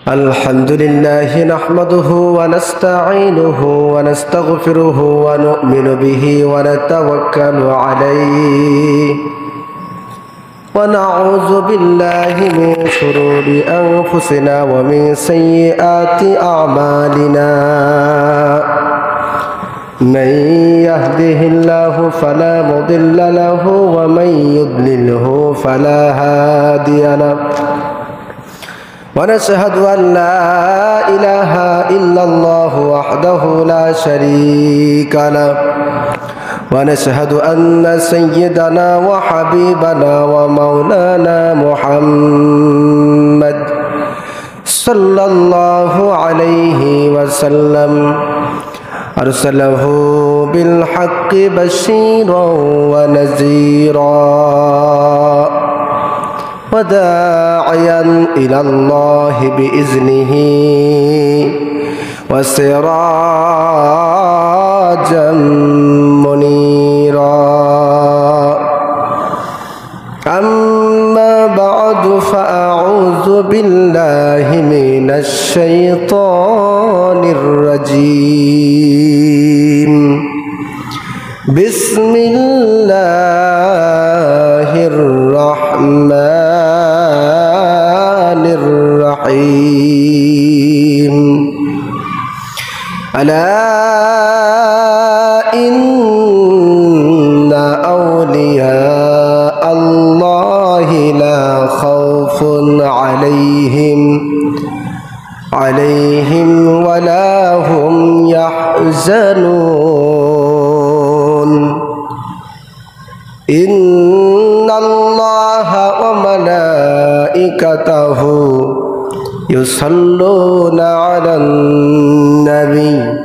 الحمد لله نحمده ونستعينه ونستغفره ونؤمن به ونتوكل عليه ونعوذ بالله من شرور أنفسنا ومن سيئات أعمالنا من يهده الله فلا مضل له ومن يضلله فلا هادي له ونشهد أن لا إله إلا الله وحده لا شريك له ونشهد أن سيدنا وحبيبنا ومولانا محمد صلى الله عليه وسلم أرسله بالحق بشيرا ونذيرا وداعيا إلى الله بإذنه وسراجا منيرا أما بعد فأعوذ بالله من الشيطان الرجيم بسم الله الرحمن الرحيم ألا إن أولياء الله لا خوف عليهم ولا هم يحزنون إن الله وملائكته يصلون على النبي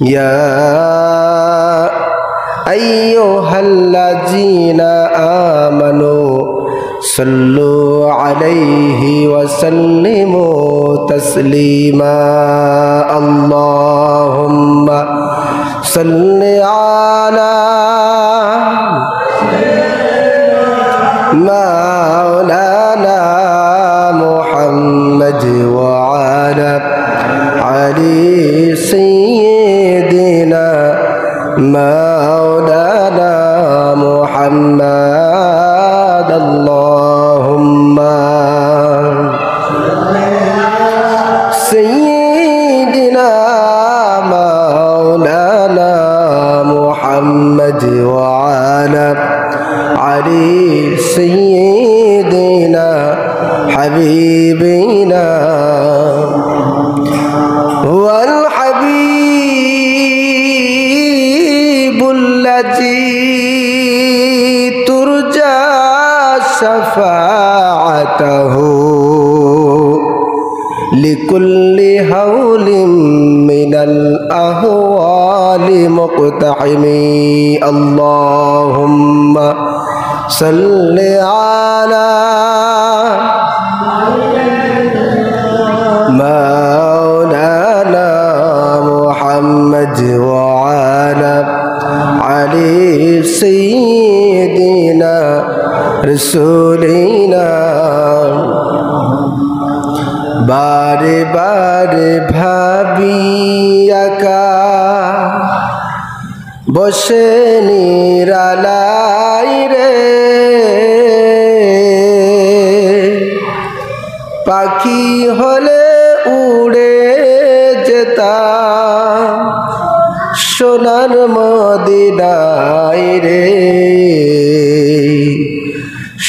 يا أيها الذين آمنوا صلوا عليه وسلموا تسليما اللهم صل على مولانا محمد وعلى علي سيدنا مولانا محمد اللهم سيدنا مولانا محمد وعلى علي سيدنا حبيبنا هو الحبيب الذي ترجى شفاعته لكل هول من الأهوال مقتحم اللهم صل على مولانا محمد وعلى علي سيدنا رسولنا বারে বারে ভাবি একা বসে নিরালাই রে পাখি হলে উড়ে যেতাম সোনার মদিনায় রে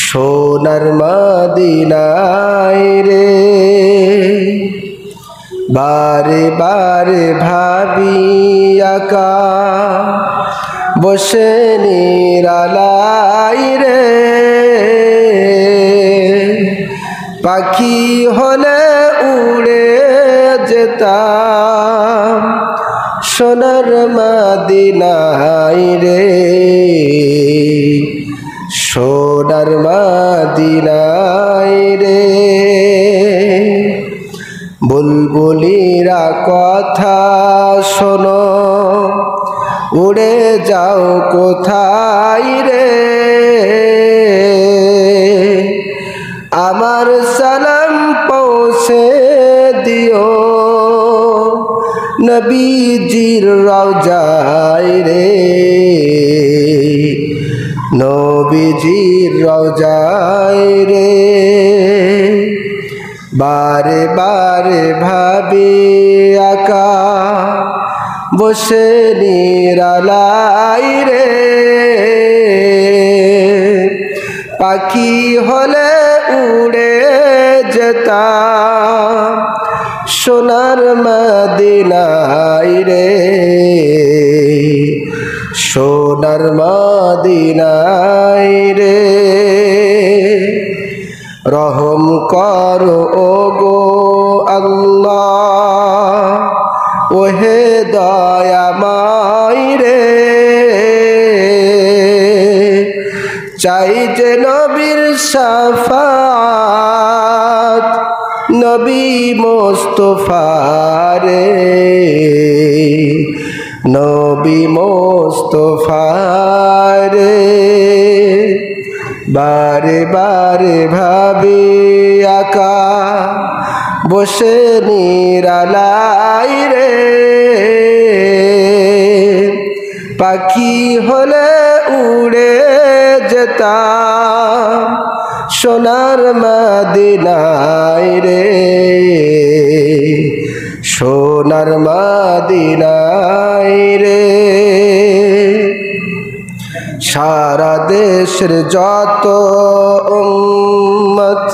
সোনার মদিনায় রে বারে বারে ভাবি একা বসে নিরালাই রে পাখি হলে উড়ে যেতাম সোনার মদিনায় রে সোনার মদিনায় রে বুলবুলিরা কথা শোনো উড়ে যাও কোথায় রে আমার সালাম পৌঁছে দিও নবীজির রওজায় রে নবীজির রওজায় রে বারে বারে ভাবি আকা বসে নিরালাই রে পাখি হলে উড়ে যেতাম সোনার মদিনায় রে সোনার মদিনায় রে রহম করো ওগো আল্লাহ ওহে দয়াময় রে চাই যে নবীর শাফাত নবী মুস্তাফা রে নবী মুস্তাফা রে বারে বারে ভাবি আকা বসে নিরালাই রে পাখি হলে উড়ে যেতাম সোনার মদিনায় রে সোনার মদিনায় রে সারা দেশের যত উম্মত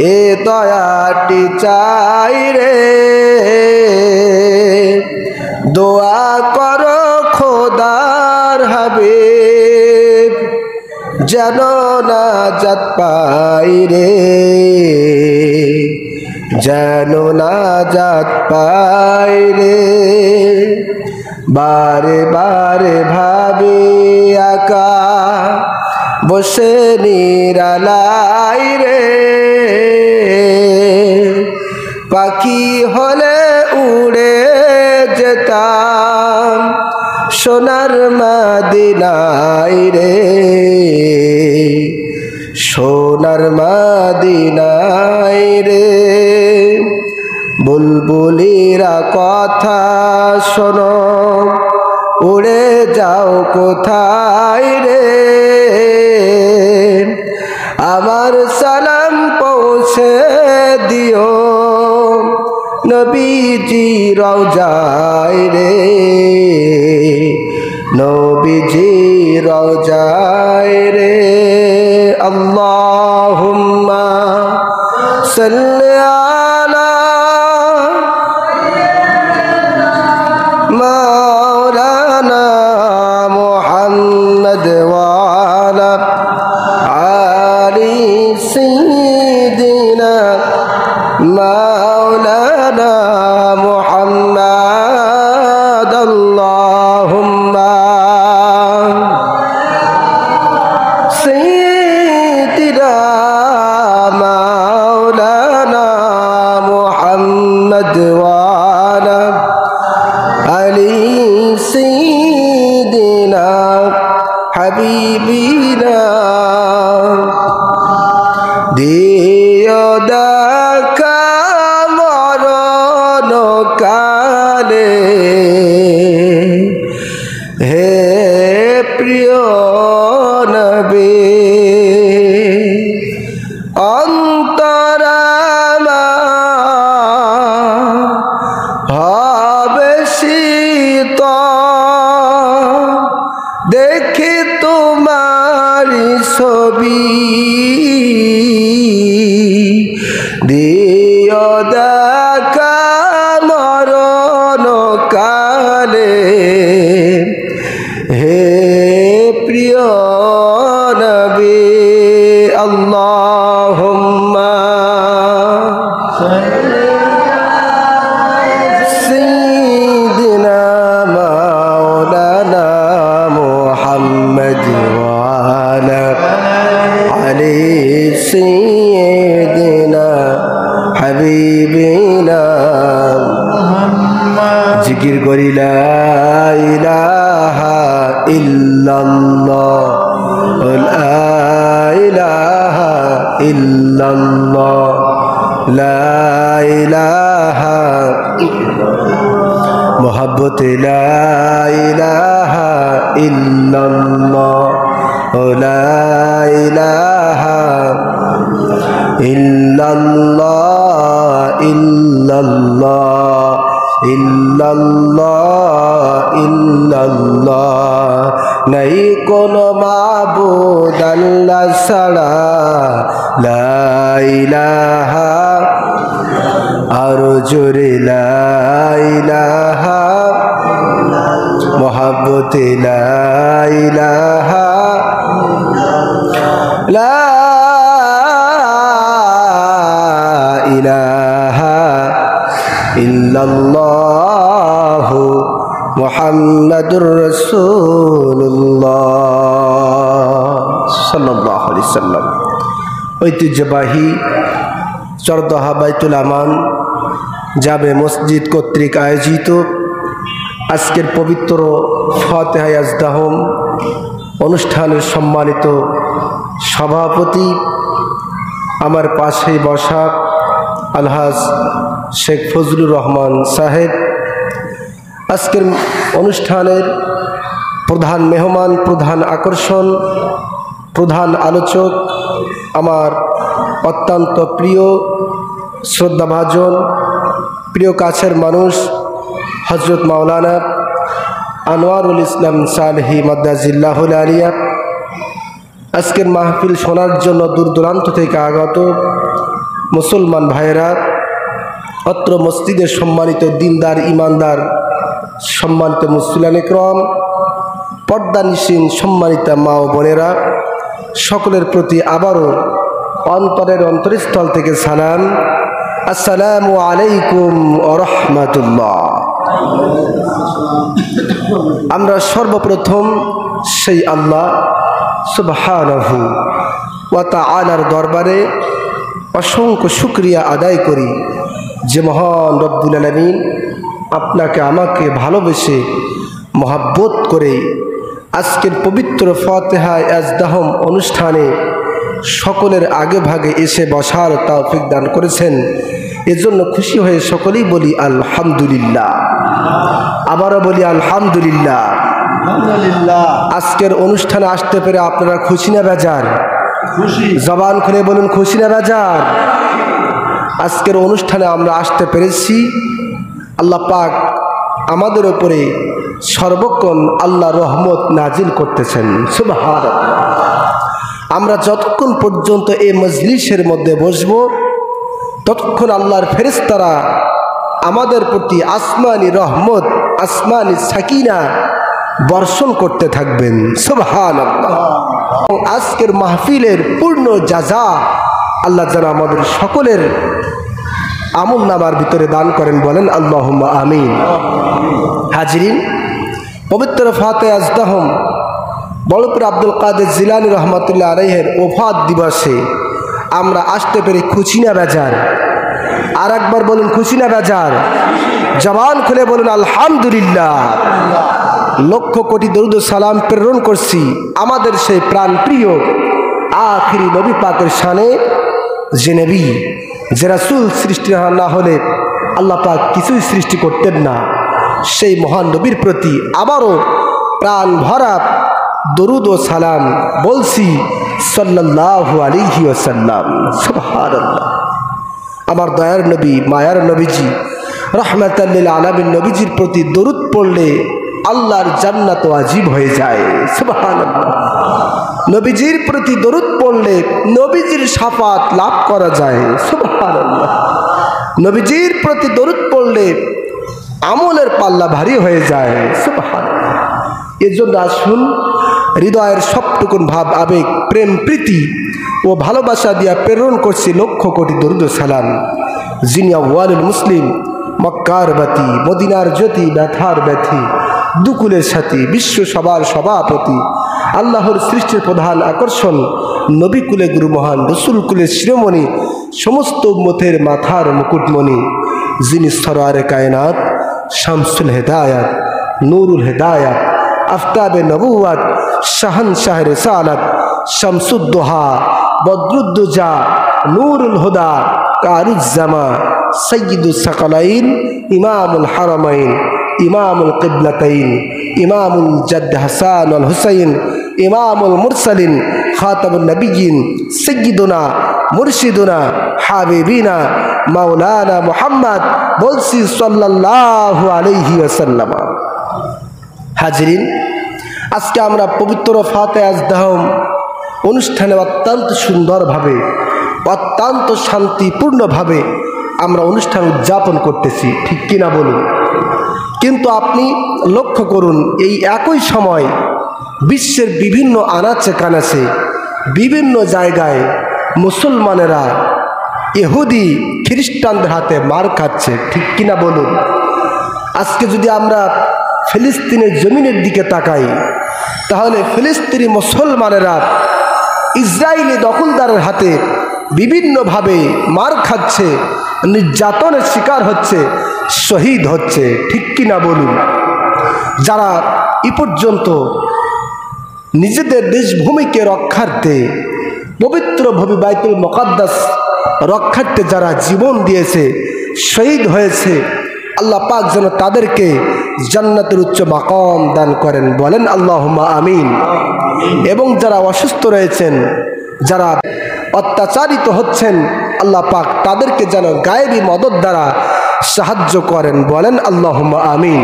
এ দয়াটি চাই রে দোয়া করো খোদার হাবিব যেন নাজাত পাই রে যেন নাজাত পাই রে বারে বারে ভাবি আকা বসে নিরালাই রে পাখি হলে উড়ে যেতাম সোনার মদিনায় রে সোনার মদিনায় রে বুলবুলিরা কথা শোনো উড়ে যাও কোথায় রে আমার সালাম পৌঁছে দিও নবীজি রওজায় রে নবীজি রওজায় রে আল্লাহুম্মা সাল্লি আলা মাওলানা মুহাম্মদ ওয়া আলা আলি সাইয়্যিদিনা মাওলানা মুহাম্মদ আল্লাহুম্মা সাইয়্যিদিনা মাওলানা মুহাম্মদ ওয়া আলা আলি সাইয়্যিদিনা হাবিবিনা দিও দেখা মরণ কালে হে প্রিয় নবী অন্তরামা হবে শীতল দেখি তোমারি ছবি দিও দেখা মরণ কালে হে প্রিয় নবী আল্লাহুম্মা সাইয়্যিদিনা মাওলানা মুহাম্মদ ওয়া আলা আলি সাইয়্যিদিনা হাবিবিনা জিকির করি লা ইলাহা ইল্লাল্লাহ লা ইলাহা ইল্লাল্লাহ লা ইলাহা লা ইলাহা ইল্লাল্লাহ লা ইলাহা ইল্লাল্লাহ ইল্লাল্লাহ ইল্লাল্লাহ ইল্লাল্লাহ নাই কোনো মাবুদ আল্লাহ ছাড়া লা ইলাহা আর জোরে লা ইলাহা মোহাব্বতে লা ইলাহা লা ইলাহা ইল্লাল্লাহ মুহাম্মাদুর রাসূলুল্লাহ সাল্লাল্লাহু আলাইহি সাল্লাম। ঐতিহ্যবাহী চরদহা বাইতুল আমান জামে মসজিদ কর্তৃক আয়োজিত আজকের পবিত্র ফাতিহা ইয়াজদাহুম অনুষ্ঠানের সম্মানিত সভাপতি আমার পাশে বসা আলহাজ শেখ ফজলুর রহমান সাহেব, আজকের অনুষ্ঠানের প্রধান মেহমান, প্রধান আকর্ষণ, প্রধান আলোচক, আমার অত্যন্ত প্রিয় শ্রদ্ধাভাজন প্রিয় কাছের মানুষ হজরত মাওলানা আনোয়ারুল ইসলাম সালেহী মাদ্দাজিল্লাহুল আলিয়া। আজকের মাহফিল শোনার জন্য দূর দূরান্ত থেকে আগত মুসলমান ভাইয়েরা, অত্র মসজিদের সম্মানিত দিনদার ইমানদার সম্মানিত মুসলিম ইকরাম, পর্দানিসীন সম্মানিতা মা ও বোনেরা, সকলের প্রতি আবারও অন্তরের অন্তরস্থল থেকে সালাম। আসসালামু আলাইকুম ওয়া রাহমাতুল্লাহ। আমরা সর্বপ্রথম সেই আল্লাহ সুবহানাহু ওয়া তাআলার দরবারে অসংখ্য শুকরিয়া আদায় করি যে মহান রব্বুল আলামিন আপনাকে আমাকে ভালোবেসে মহাব্বত করে আজকের পবিত্র ফাতিহা ইয়াজদাহুম অনুষ্ঠানে সকলের আগে ভাগে এসে বসার তৌফিক দান করেছেন। এজন্য খুশি হয়ে সকলেই বলি আলহামদুলিল্লাহ। আবারও বলি আলহামদুলিল্লাহ। আজকের অনুষ্ঠানে আসতে পেরে আপনারা খুশি না বেজার? জবান খুলে বলুন খুশি না বেজার? আজকের অনুষ্ঠানে আমরা আসতে পেরেছি, আল্লাহ পাক আমাদের উপরে সর্বক্ষণ আল্লাহ রহমত নাজিল করতেছেন। সুবহানাল্লাহ। আমরা যতক্ষণ পর্যন্ত এই মজলিসের মধ্যে বসব ততক্ষণ আল্লাহর ফেরেশতারা আমাদের প্রতি আসমানি রহমত, আসমানি সাকিনা বর্ষণ করতে থাকবেন। সুবহানাল্লাহ। আজকের মাহফিলের পূর্ণ জাযা আল্লাহ যেন আমাদের সকলের আমল নামার ভিতরে দান করেন, বলেন আল্লাহুম্মা আমিন। হাজিরিন, পবিত্র ফাতিহা ইয়াজদাহুম বড়পুর আব্দুল কাদের জিলানী রহমাতুল্লাহ আলাইহির ওফাত দিবসে আমরা আসতে পেরে খুশি না বেজার? আর একবার বলুন খুশি না বেজার? জবান খুলে বলুন আলহামদুলিল্লাহ। লক্ষ কোটি দরুদ ও সালাম প্রেরণ করছি আমাদের সেই প্রাণ প্রিয় আখিরি নবী পাকের শানে, যে নবী, যে রাসূল সৃষ্টি না হলে আল্লাহ পাক কিছুই সৃষ্টি করতেন না, সেই মহান নবীর প্রতি আবারও প্রাণ ভরা দরুদ ও সালাম বলছি সাল্লাল্লাহু আলাইহি ওয়াসাল্লাম। সুবহানাল্লাহ। আমার দয়ার নবী, মায়ার নবীজি, রাহমাতাল লিল আলামিন নবীজির প্রতি দরুদ পড়লে আল্লাহর জান্নাত ওয়াজিব হয়ে যায়। সুবহানাল্লাহ। নবীজির প্রতি দরুদ পড়লে নবীজির শাফাত লাভ করা যায়। সুবহানাল্লাহ। নবীজির প্রতি দরুদ পড়লে আমলের পাল্লা ভারী হয়ে যায়। সুবহানাল্লাহ। এজন্য আসুন হৃদয়ের সবটুকুন ভাব, আবেগ, প্রেম, প্রীতি ও ভালোবাসা দিয়া প্রেরণ করছি লক্ষ কোটি দরুদ ও সালাম, যিনি আউয়ালুল মুসলিম, মক্কার বাতি, মদিনার জ্যোতি, ব্যথার ব্যথী, দুকুলের সাথী, বিশ্ব সবার সভাপতি, আল্লাহর সৃষ্টির প্রধান আকর্ষণ, নবী কুলে গুরু মহান, রসুল কুলের শিরোমণি, সমস্ত উম্মতের মাথার মুকুটমণি, যিনি সরওয়ারে কায়নাত, শামসুল হেদায়াত, নূরুল হেদায়াত, আফতাবে নবুয়াত, শাহনশাহ রিসালাত, শামসুদ্দোহা, বদরুদ্দুজা, নূরুল হুদা, কারুজ্জামা, সৈয়দুস সাকালাইন, ইমামুল হারামাইন, ইমামুল কিবলাতাইন, ইমামুল জাদ্দ হাসান আল হুসাইন, ইমামুল মুরসালিন, খাতামুন নবিয়্যিন, সাইয়্যিদুনা মুরশিদুনা হাবিবিনা মাওলানা মুহাম্মদ বলছি সাল্লাল্লাহু আলাইহি ওয়াসাল্লাম। হাজিরিন, আজকে আমরা পবিত্র ফাতিহা আজদাহম অনুষ্ঠানে অত্যন্ত সুন্দরভাবে, অত্যন্ত শান্তিপূর্ণভাবে আমরা অনুষ্ঠান উদযাপন করতেছি, ঠিক কিনা বলুন? কিন্তু আপনি লক্ষ্য করুন, এই একই সময় বিশ্বের বিভিন্ন আনাচে কানাচে বিভিন্ন জায়গায় মুসলমানেরা ইহুদি খ্রিস্টানদের হাতে মার খাচ্ছে, ঠিক কিনা বলুন? আজকে যদি আমরা ফিলিস্তিনের জমিনের দিকে তাকাই, তাহলে ফিলিস্তিনি মুসলমানেরা ইসরায়েলি দখলদারের হাতে বিভিন্নভাবে মার খাচ্ছে, নির্যাতনের শিকার হচ্ছে, শহীদ হচ্ছে, ঠিক কিনা বলুন? যারা এ পর্যন্ত নিজেদের দেশভূমিকে রক্ষার্থে, পবিত্র ভূমি বাইতুল মুকাদ্দাস রক্ষার্থে যারা জীবন দিয়েছে, শহীদ হয়েছে, আল্লাহ পাক যেন তাদেরকে জান্নাতের উচ্চ মাকাম দান করেন, বলেন আল্লাহুম্মা আমিন। এবং যারা অসুস্থ রয়েছেন, যারা অত্যাচারিত হচ্ছেন, আল্লাহ পাক তাদেরকে যেন গায়েবী মদদ দ্বারা সাহায্য করেন, বলেন আল্লাহুম্মা আমিন।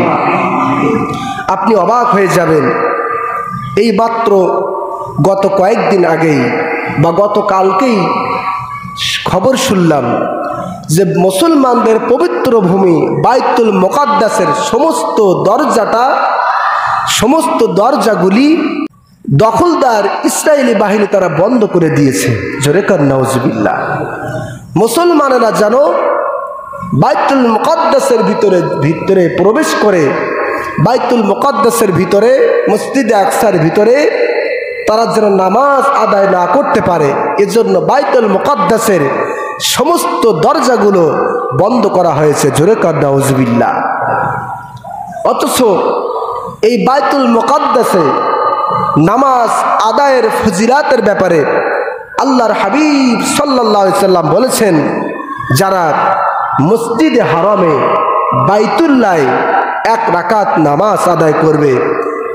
আপনি অবাক হয়ে যাবেন, এই মাত্র গত কয়েকদিন আগেই বা গতকালকেই খবর শুনলাম যে মুসলমানদের পবিত্র ভূমি বাইতুল মুকাদ্দাসের সমস্ত দরজাগুলি দখলদার ইসরায়েলি বাহিনী তারা বন্ধ করে দিয়েছে। জোরে কান নাউজুবিল্লাহ। মুসলমানেরা যেন বাইতুল মুকাদ্দাসের ভিতরে প্রবেশ করে, বাইতুল মুকাদ্দাসের ভিতরে, মসজিদে আকসার ভিতরে তারা যেন নামাজ আদায় না করতে পারে, এজন্য বাইতুল মুকাদ্দাসের সমস্ত দরজাগুলো বন্ধ করা হয়েছে। জোরে কান নাউজুবিল্লাহ। অথচ এই বাইতুল মুকাদ্দাসে নামাজ আদায়ের ফজিলাতের ব্যাপারে আল্লাহর হাবিব সাল্লাল্লাহু আলাইহি সাল্লাম বলেছেন, যারা মসজিদে হারামে বাইতুল্লাহে 1 রাকাত নামাজ আদায় করবে,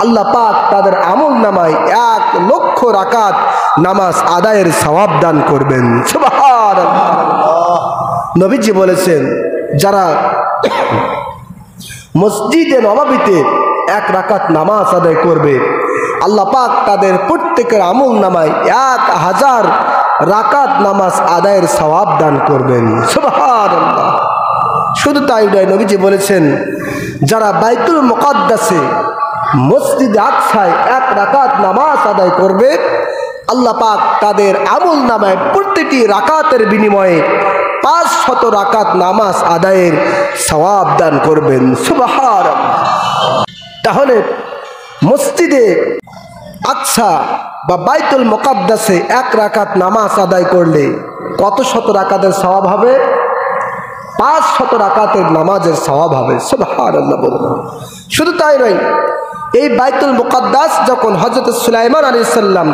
আল্লাহ পাক তাদের আমল নামায় 1 লক্ষ রাকাত নামাজ আদায়ের সওয়াব দান করবেন। সুবহানাল্লাহ। নবীজি বলেছেন, যারা মসজিদে নববীতে 1 রাকাত নামাজ আদায় করবে, আল্লাহ পাক তাদের প্রত্যেকের আমল নামায় 1000 রাকাত নামাজ আদায়ের সওয়াব দান করবেন। সুবহানাল্লাহ। শুধু তাই নয়, নবীজি বলেছেন, যারা বাইতুল মুকাদ্দাসে মসজিদে আকসায় 1 রাকাত নামাজ আদায় করবে, আল্লাহ পাক তাদের আমল নামায় প্রতিটি রাকাতের বিনিময়ে 500 রাকাত নামাজ আদায়ের সওয়াব দান করবেন। সুবহানাল্লাহ। তাহলে মসজিদে আকসা বা বাইতুল মুকাদ্দাসে 1 রাকাত নামাজ আদায় করলে কত শত রাকাতের সওয়াব হবে? 500 রাকাতের নামাজের সওয়াব হবে। সুবহানাল্লাহ বলুন। শুধু তাই নয়, এই বাইতুল মুকাদ্দাস যখন হযরত সুলাইমান আলাইহিস সালাম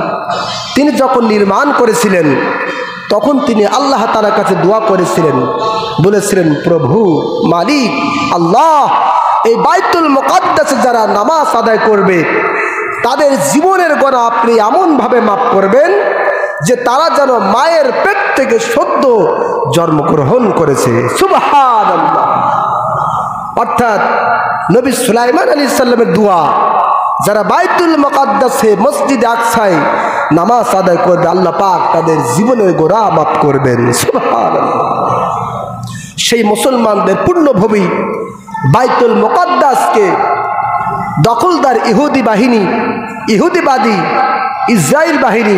তিনি যখন নির্মাণ করেছিলেন, তখন তিনি আল্লাহ তাআলার কাছে দোয়া করেছিলেন, বলেছিলেন, প্রভু মালিক আল্লাহ, এই বাইতুল মুকাদ্দাসে যারা নামাজ আদায় করবে তাদের জীবনের গুনাহ আপনি এমনভাবে মাফ করবেন যে তারা যেন মায়ের পেট থেকে সদ্য জন্মগ্রহণ করেছে। সুবহানাল্লাহ। অর্থাৎ নবী সুলাইমান আলাইহিস সালামের দোয়া, যারা বাইতুল মুকাদ্দাসে মসজিদে আকসায় নামাজ আদায় করবে, আল্লাহ পাক তাদের জীবনের গুনাহ মাফ করবেন। সুবহানাল্লাহ। সেই মুসলমানদের পূর্ণভূমি বাইতুল মুকাদ্দাসকে দখলদার ইহুদি বাহিনী, ইহুদিবাদী ইসরায়েল বাহিনী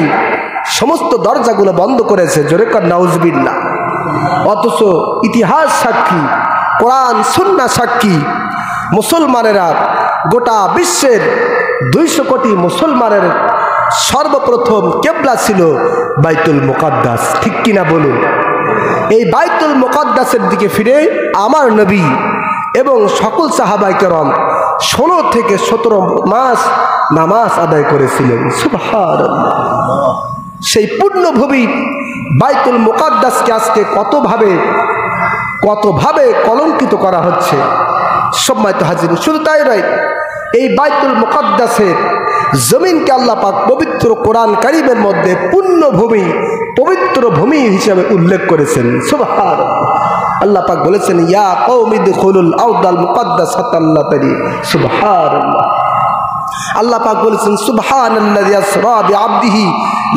সমস্ত দরজাগুলো বন্ধ করেছে। জোরে কান নাউজুবিল্লাহ। অথচ ইতিহাস সাক্ষী, কোরআন সুন্নাহ সাক্ষী, মুসলমানেরা গোটা বিশ্বের 200 কোটি মুসলমানের সর্বপ্রথম কিবলা ছিল বাইতুল মুকাদ্দাস, ঠিক কিনা বলুন? এই বাইতুল মুকাদ্দাসের দিকে ফিরে আমার নবী এবং সকল সাহাবায়ে কেরাম 16 থেকে 17 মাস নামাজ আদায় করেছিলেন। সুবহানাল্লাহ। সেই পূর্ণভূমি বাইতুল মুকাদ্দাসকে আজকে কতভাবে কলঙ্কিত করা হচ্ছে। সম্মানিত হাজির, শুধু তাই নয়, এই বাইতুল মুকাদ্দাসের জমিনকে আল্লাহ পাক পবিত্র কোরআন কারীমের মধ্যে পুণ্যভূমি, পবিত্র ভূমি হিসেবে উল্লেখ করেছেন। সুবহানাল্লাহ। আল্লাহ পাক বলেছেন, ইয়া কওমি দুখুলুল আরদাল মুকাদ্দাসাতাল্লাতী। সুবহানাল্লাহ। আল্লাহ পাক বলেছেন, সুবহানাল্লাযী আসরা বিআবদিহি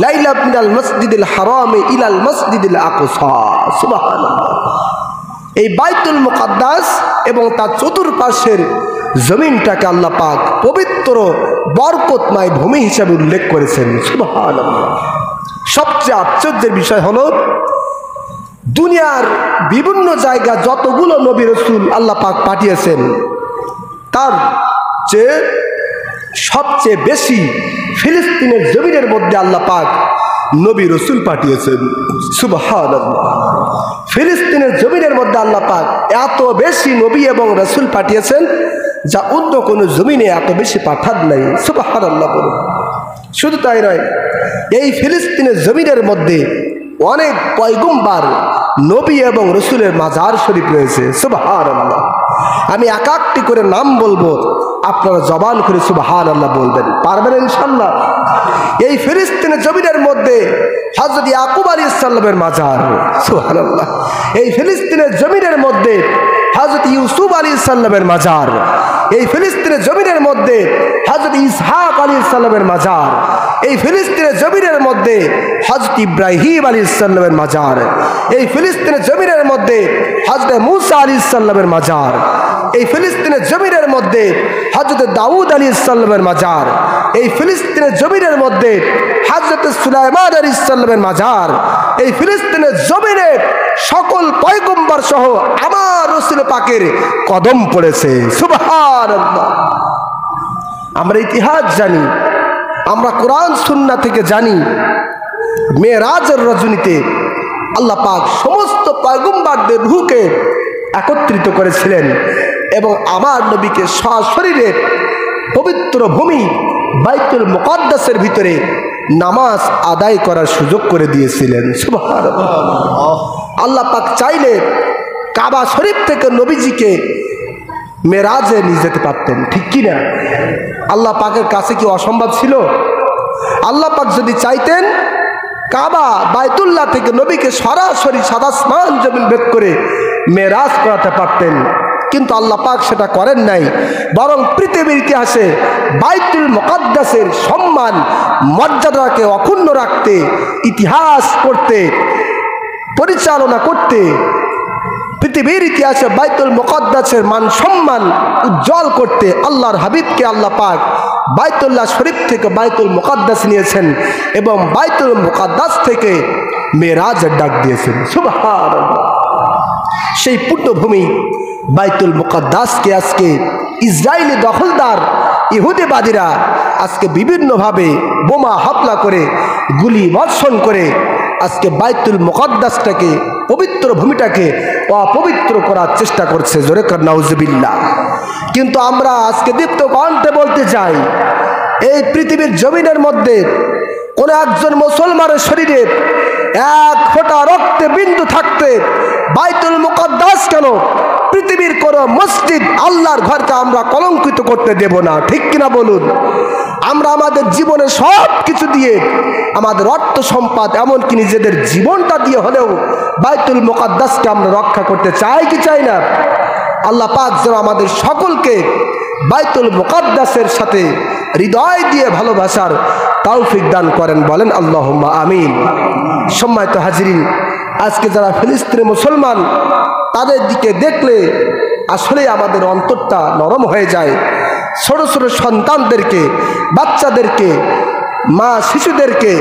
লাইলা মিনাল মসজিদিল হারামি ইলাল মসজিদিল আকসা। সুবহানাল্লাহ। এই বাইতুল মুকাদ্দাস এবং তার চতুর্পাশের জমিনটাকে আল্লাহ পাক পবিত্র বরকতময় ভূমি হিসাবে উল্লেখ করেছেন। সুবহানাল্লাহ। সবচেয়ে আশ্চর্যের বিষয় হলো, দুনিয়ার বিভিন্ন জায়গা যতগুলো নবী রাসূল আল্লাহ পাক পাঠিয়েছেন, তার চেয়ে সবচেয়ে বেশি ফিলিস্তিনের জমিনের মধ্যে আল্লাহ পাক নবী রাসূল পাঠিয়েছেন। সুবহানাল্লাহ। ফিলিস্তিনের জমিনের মধ্যে আল্লাহ পাক এত বেশি নবী এবং রাসূল পাঠিয়েছেন, যা অন্য কোনো জমিনে এত বেশি পাঠান নাই। সুবহানাল্লাহ বলুন। শুধু তাই নয়, এই ফিলিস্তিনের জমিনের মধ্যে অনেক পয়গম্বর, নবী এবং রাসূলের মাজার শরীফ রয়েছে। সুবহানাল্লাহ। আমি এক একটি করে নাম বলবো, আপনারা জবান করে সুবহানাল্লাহ বলবেন, পারবেন ইনশাআল্লাহ? এই ফিলিস্তিনের জমিনের মধ্যে হযরত ইয়াকুব আলাইহিস সালামের মাজার। সুবহানাল্লাহ। এই ফিলিস্তিনের জমিনের মধ্যে হযরত ইউসুফ আলাইহিস সালামের মাজার। এই ফিলিস্তিনের জমিনের মধ্যে হযরত ইসহাক আলাইহিস সালামের মাজার। এই ফিলিস্তিনের জমিনের মধ্যে হযরত ইব্রাহিম আলাইহিস সালামের মাজার। এই ফিলিস্তিনের জমিনের মধ্যে হযরত মূসা আলাইহিস সালামের মাজার। এই ফিলিস্তিনের জমিনের মধ্যে হযরত দাউদ আলাইহিস সালামের মাজার। এই ফিলিস্তিনের জমিনের মধ্যে হযরত সুলাইমান আলাইহিস সালামের মাজার। এই ফিলিস্তিনের জমিনে সকল পয়গম্বর সহ আমার রাসূল পাকের কদম পড়েছে। সুবহানাল্লাহ। আমরা ইতিহাস জানি, আমরা কোরআন সুন্নাহ থেকে জানি, মেরাজের রজনীতে আল্লাহ পাক সমস্ত পয়গম্বরদের রূহকে একত্রিত করেছিলেন এবং আমার নবীকে সশরীরে পবিত্র ভূমি বাইতুল মুকাদ্দাসের ভিতরে নামাজ আদায় করার সুযোগ করে দিয়েছিলেন। সুবহানাল্লাহ। আল্লাহ পাক চাইলে কাবা শরীফ থেকে নবীজিকে মেরাজে নিয়ে যেতে পারতেন, ঠিক কি না? আল্লাহ পাকের কাছে কি অসম্ভব ছিল? আল্লাহ পাক যদি চাইতেন, কাবা বাইতুল্লাহ থেকে নবীকে সরাসরি সাদা আসমান জমিন ভেদ করে মেরাজ করাতে পারতেন, কিন্তু আল্লাহ পাক সেটা করেন নাই। বরং পৃথিবীর ইতিহাসে বাইতুল মুকাদ্দাসের সম্মান মর্যাদাকে অক্ষুণ্ণ রাখতে, ইতিহাস করতে, পরিচালনা করতে, পৃথিবীর ইতিহাসে বাইতুল মুকাদ্দাসের মান সম্মান উজ্জ্বল করতে আল্লাহর হাবিবকে আল্লাহ পাক বাইতুল্লাহ শরীফ থেকে বাইতুল মুকাদ্দাস নিয়েছেন এবং বাইতুল মুকাদ্দাস থেকে মেরাজের ডাক দিয়েছেন। সুবহানাল্লাহ। সেই পুণ্যভূমি বাইতুল মুকাদ্দাসকে আজকে ইসরায়েলি দখলদার ইহুদিবাদীরা আজকে বিভিন্নভাবে বোমা হামলা করে, গুলি বর্ষণ করে আজকে বাইতুল মুকাদ্দাসটাকে, পবিত্র ভূমিটাকে অপবিত্র করার চেষ্টা করছে। জোরে কর নাউজুবিল্লাহ। কিন্তু আমরা আজকে দীপ্ত কণ্ঠে বলতে চাই, এই পৃথিবীর জমিনের মধ্যে কোন একজন মুসলমানের শরীরে এক ফোঁটা রক্তে বিন্দু থাকতে বাইতুল মুকাদ্দাস কেন, পৃথিবীর কোন মসজিদ, আল্লাহর ঘরকে আমরা কলঙ্কিত করতে দেব না, ঠিক কিনা বলুন? আমরা আমাদের জীবনে সব কিছু দিয়ে, আমাদের অর্থ সম্পদ, এমনকি নিজেদের জীবনটা দিয়ে হলেও বাইতুল মুকাদ্দাসকে আমরা রক্ষা করতে চাই কি চাই না? আল্লাহ পাক যেন আমাদের সকলকে বাইতুল মুকাদ্দাসের সাথে হৃদয় দিয়ে ভালোবাসার তৌফিক দান করেন, বলেন আল্লাহুম্মা আমিন। সম্মানিত হাজিরিন, আজকে যারা ফিলিস্তিনি মুসলমান, তাদের দিকে দেখলে আসলে আমাদের অন্তরটা নরম হয়ে যায়। ছোট ছোট সন্তানদেরকে, বাচ্চাদেরকে, মা শিশুদেরকে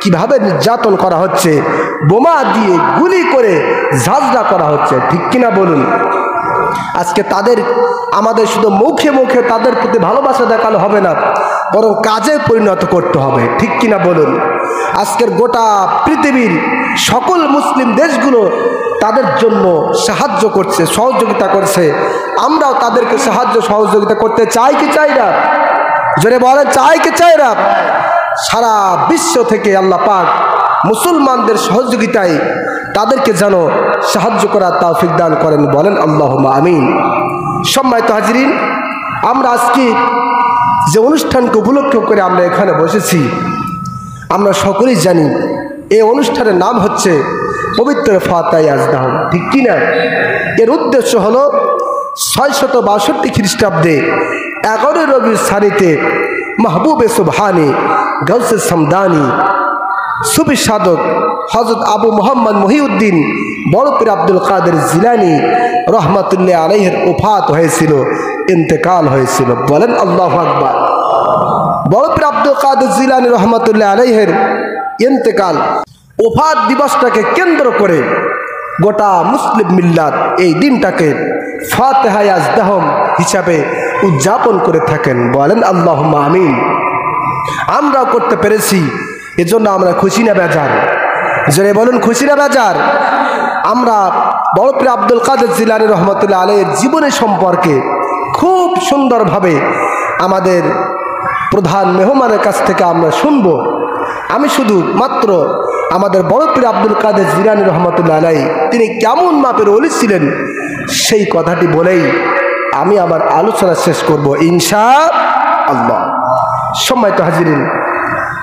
কিভাবে নির্যাতন করা হচ্ছে, বোমা দিয়ে গুলি করে ঝাঁঝরা করা হচ্ছে, ঠিক কিনা বলুন? আজকে তাদের, আমাদের শুধু মুখে মুখে তাদের প্রতি ভালোবাসা দেখানো হবে না, বরং কাজে পরিণত করতে হবে, ঠিক কিনা বলুন? আজকের গোটা পৃথিবীর সকল মুসলিম দেশগুলো তাদের জন্য সাহায্য করছে, সহযোগিতা করছে। আমরাও তাদেরকে সাহায্য সহযোগিতা করতে চাই কি চাই না? জোরে বলেন, চাই কি চাই না? সারা বিশ্ব থেকে আল্লাহ পাক মুসলমানদের সহযোগিতায় তাদেরকে যেন সাহায্য করার তৌফিক দান করেন, বলেন আল্লাহুম্মা আমিন। সম্মানিত হাজিরিন, আমরা আজকে যে অনুষ্ঠানকে উপলক্ষ করে আমরা এখানে বসেছি, আমরা সকলেই জানি এই অনুষ্ঠানের নাম হচ্ছে পবিত্র ফাতিহা আজদাহম, ঠিক কিনা? এর উদ্দেশ্য হলো 662 খ্রিস্টাব্দে 11 রবিউল সানিতে মাহবুবে সুবহানি গাউসে সামদানি সুফি সাধক হযরত আবু মোহাম্মদ মহিউদ্দিন বড় পীর আব্দুল কাদের জিলানী রহমাতুল্লাহ আলাইহির ওফাত হয়েছিল, ইন্তেকাল হয়েছিল। বলেন আল্লাহু আকবার। বড় পীর আব্দুল কাদের জিলানী রহমাতুল্লাহ আলাইহির ইন্তেকাল ওফাত দিবসটাকে কেন্দ্র করে গোটা মুসলিম মিল্লাত এই দিনটাকে ফাতিহা আজদাহম হিসাবে উদযাপন করে থাকেন। বলেন আল্লাহুম্মা আমিন। আমরাও করতে পেরেছি, এজন্য আমরা খুশি না বেজার? জোরে বলুন, খুশি না বেজার? আমরা বড় পীর আব্দুল কাদের জিলানী রহমাতুল্লাহ আলাইহির জীবনের সম্পর্কে খুব সুন্দরভাবে আমাদের প্রধান মেহমানের কাছ থেকে আমরা শুনব। আমি শুধু মাত্র আমাদের বড় পীর আব্দুল কাদের জিলানী রহমাতুল্লাহ আলাইহি তিনি কেমন মাপের ওলি ছিলেন সেই কথাটি বলেই আমি আমার আলোচনা শেষ করব ইনশাআল্লাহ। সম্মানিত হাজিরিন,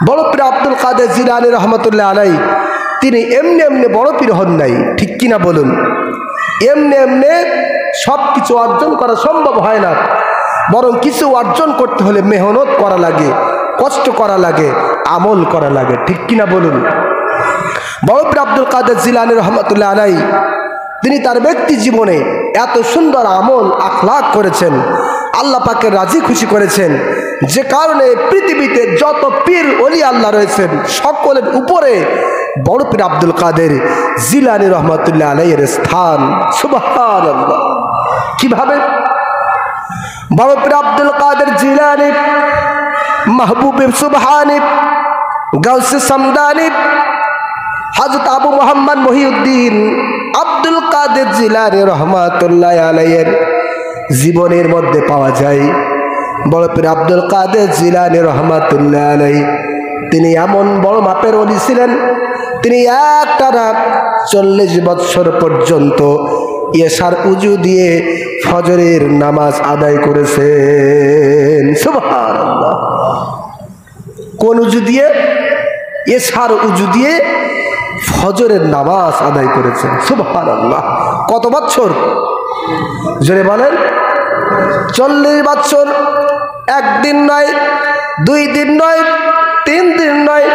বড় পীর আব্দুল কাদের জিলানী রহমাতুল্লাহ আলাইহি তিনি এমনি এমনি বড় পীর হন নাই, ঠিক কিনা বলুন? এমনি এমনি সব কিছু অর্জন করা সম্ভব হয় না, বরং কিছু অর্জন করতে হলে মেহনত করা লাগে, কষ্ট করা লাগে, আমল করা লাগে, ঠিক কিনা বলুন? বড় পীর আব্দুল কাদের জিলানী রহমাতুল্লাহ আলাইহি তিনি তার ব্যক্তি জীবনে এত সুন্দর আমল আখলাক করেছেন, আল্লাহ পাকের রাজি খুশি করেছেন, যে কারণে পৃথিবীতে যত পীর ওলি আল্লাহ রয়েছেন সকলের উপরে বড় পীর আব্দুল কাদের জিলানী রহমাতুল্লাহ আলাইহির স্থান। সুবহানাল্লাহ। কিভাবে? বড় পীর আব্দুল কাদের জিলানী মাহবুবে সুবহানি গাউসে সামদানি হযরত আবু মোহাম্মদ মহিউদ্দিন আব্দুল কাদের জিলানী রহমাতুল্লাহ আলাইহির জীবনের মধ্যে পাওয়া যায়। বড় পীর আব্দুল কাদের জিলানী রহমাতুল্লাহ আলাইহি তিনি এমন বড় মাপের ওলি ছিলেন, তিনি একটানা 40 বছর পর্যন্ত এশার উজু দিয়ে ফজরের নামাজ আদায় করেছেন। সুবহানাল্লাহ। কোন উজু দিয়ে? এশার উজু দিয়ে ফজরের নামাজ আদায় করেছেন। সুবহানাল্লাহ। কত বছর? জোরে বলেন। 40 বছর। একদিন নয়, 2 দিন নয়, 3 দিন নয়,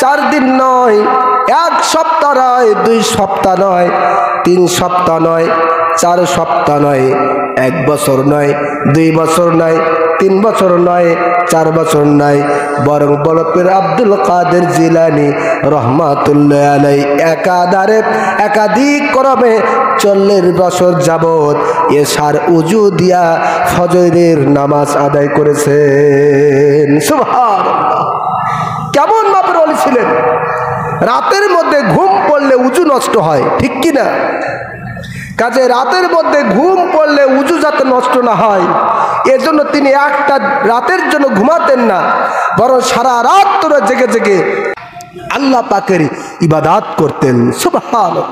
4 দিন নয়, 1 সপ্তাহ নয়, 2 সপ্তাহ নয়, 3 সপ্তাহ নয়, 4 সপ্তাহ নয়, 1 বছর নয়, 2 বছর নয়, 3 বছর নয়, 4 বছর নয়, বরং বড় পীর আব্দুল কাদের জিলানী রহমাতুল্লাহ আলাইহি একাধারে একাধিক ক্রমে 40 বছর যাবত এশার উজু দিয়া ফজরের নামাজ আদায় করেছেন। সুবহানাল্লাহ। কেমন মাপের ওলি ছিলেন? রাতের মধ্যে ঘুম পড়লে উজু নষ্ট হয়, ঠিক কিনা? কাজে রাতের মধ্যে ঘুম পড়লে উজু যাতে নষ্ট না হয় এজন্য তিনি একটা রাতের জন্য ঘুমাতেন না, বরং সারা রাত ধরে জেগে জেগে আল্লাহ পাকের ইবাদত করতেন। সুবহানাল্লাহ।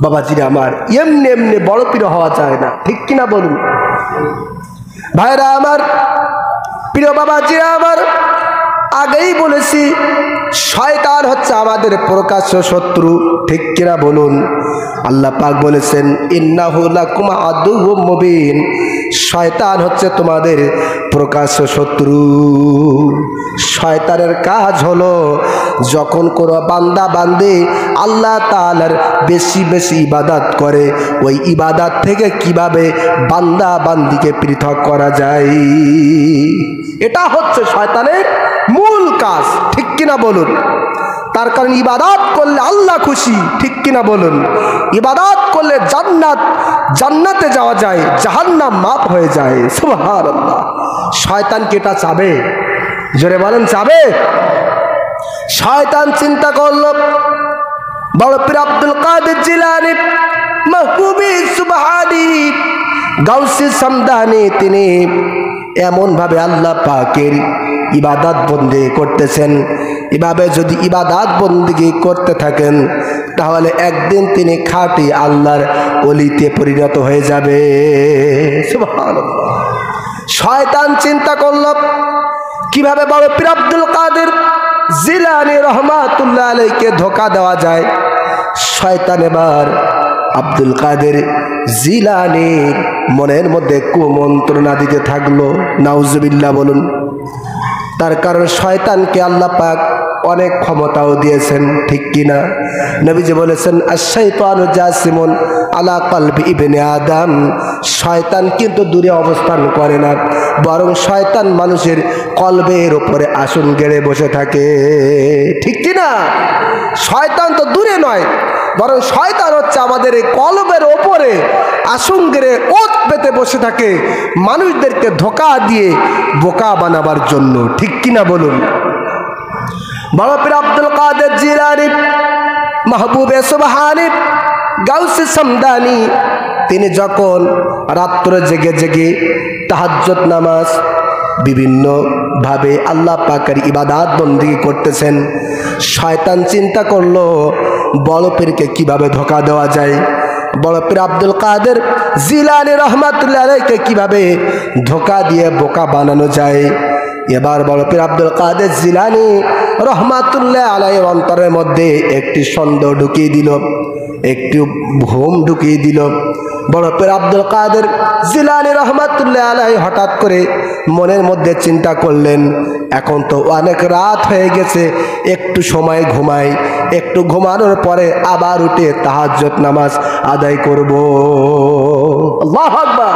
বাবাজিরা আমার, এমনি এমনি বড় পীর হওয়া যায় না, ঠিক কিনা বলুন? ভাইরা আমার, প্রিয় বাবাজিরা আমার, আগেই বলেছি শয়তান হচ্ছে আমাদের প্রকাশ্য শত্রু, ঠিক কিনা বলুন? আল্লাহ পাক বলেছেন ইন্নাহু লাকুম আদুউম মুবিন, শয়তান হচ্ছে তোমাদের প্রকাশ্য শত্রু। শয়তানের কাজ হলো যখন কোনো বান্দা বান্দি আল্লাহ তাআলার বেশি বেশি ইবাদত করে, ওই ইবাদত থেকে কিভাবে বান্দা বান্দিকে পৃথক করা যায়, এটা হচ্ছে শয়তানের মূল কাজ, ঠিক কিনা বলুন? তার কারণ ইবাদত করলে আল্লাহ খুশি, ঠিক কিনা বলুন? ইবাদত করলে জান্নাতে যাওয়া যায়, জাহান্নাম মাফ হয়ে যায়। সুবহানাল্লাহ। শয়তান কি এটা চাবে? জোরে বলেন, চাবে? শয়তান চিন্তা করল বড় পীর আব্দুল কাদের জিলানী মাহবুবে সুবহানি গাউসে সামদানি তিনি এমন ভাবে আল্লাহ পাকের ইবাদত বন্দেগি করতেছেন, এভাবে যদি ইবাদত বন্দেগি করতে থাকেন তাহলে একদিন তিনি খাঁটি আল্লাহর ওলিতে পরিণত হয়ে যাবে। সুবহানাল্লাহ। শয়তান চিন্তা করল কিভাবে বড় পীর আব্দুল কাদের জিলানী রহমাতুল্লাহ আলাইহিকে ধোঁকা দেওয়া যায়। শয়তান এবার আব্দুল কাদের জিলানীর মনের মধ্যে কুমন্ত্রণা দিতে থাকলো। নাউজুবিল্লাহ বলুন। তার কারণ শয়তানকে আল্লাহ পাক অনেক ক্ষমতাও দিয়েছেন, ঠিক কিনা? নবীজি বলেছেন আশ-শাইতানু জাসিমুন আলা কলবি ইবনে আদম। শয়তান কিন্তু দূরে অবস্থান করে না, বরং শয়তান মানুষের কলবের উপরে আসন গেড়ে বসে থাকে, ঠিক কিনা? শয়তান তো দূরে নয়, বরং শয়তান হচ্ছে আমাদের এই কলবের ওপরে আসন গেড়ে ওত পেতে বসে থাকে, মানুষদেরকে ধোঁকা দিয়ে বোকা বানাবার জন্য, ঠিক কিনা বলুন? বড় পীর আব্দুল কাদের জিলানী মাহবুবে সুবহানী গাউসে সামদানি তিনি যখন রাত্রে জেগে জেগে তাহাজ্জুদ নামাজ বিভিন্ন ভাবে আল্লাহ পাকের ইবাদত বন্দেগী করতেছেন, শয়তান চিন্তা করলো বড় পীরকে কিভাবে ধোঁকা দেওয়া যায়, বড় পীর আব্দুল কাদের জিলানী রহমাতুল্লাহ আলাইহিকে কিভাবে ধোঁকা দিয়ে বোকা বানানো যায়। এবার বড় পীর আব্দুল কাদের জিলানী রহমাতুল্লাহ আলাইহির অন্তরের মধ্যে একটি সন্দেহ ঢুকিয়ে দিল, একটু ভ্রম ঢুকিয়ে দিল। বড় পীর আব্দুল কাদের জিলানী রহমাতুল্লাহ আলাইহি হঠাৎ করে মনের মধ্যে চিন্তা করলেন, এখন তো অনেক রাত হয়ে গেছে, একটু সময় ঘুমাই, একটু ঘুমানোর পরে আবার উঠে তাহাজ্জুদ নামাজ আদায় করব। আল্লাহু আকবার।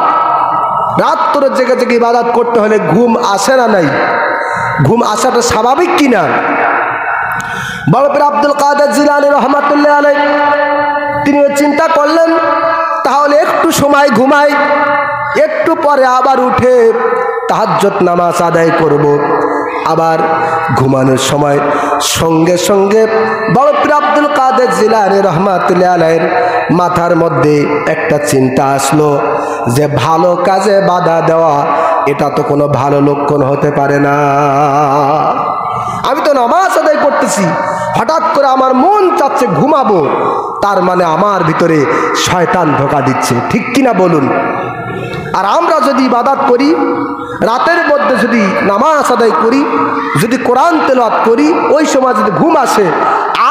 রাত্রে জেগে জেগে ইবাদত করতে হলে ঘুম আসে না? নাই? ঘুম আসাটা স্বাভাবিক কিনা? বড় পীর আব্দুল কাদের জিলানী রহমাতুল্লাহ আলাইহি তিনি চিন্তা করলেন, তাহলে একটু সময় ঘুমাই, একটু পরে আবার উঠে তাহাজ্জুদ নামাজ আদায় করব। আবার ঘুমানোর সময় সঙ্গে সঙ্গে বড় পীর আব্দুল কাদের জিলানী রহমাতুল্লাহ আলাইহির মাথার মধ্যে একটা চিন্তা আসলো যে ভালো কাজে বাধা দেওয়া এটা তো কোনো ভালো লক্ষণ হতে পারে না। আমি তো নামাজ আদায় করতেছি, হঠাৎ করে আমার মন চাচ্ছে ঘুমাবো, তার মানে আমার ভিতরে শয়তান ধোঁকা দিচ্ছে, ঠিক কিনা বলুন? আর আমরা যদি ইবাদত করি, রাতের মধ্যে যদি নামাজ আদায় করি, যদি কোরআন তেলাওয়াত করি, ওই সময় যদি ঘুম আসে,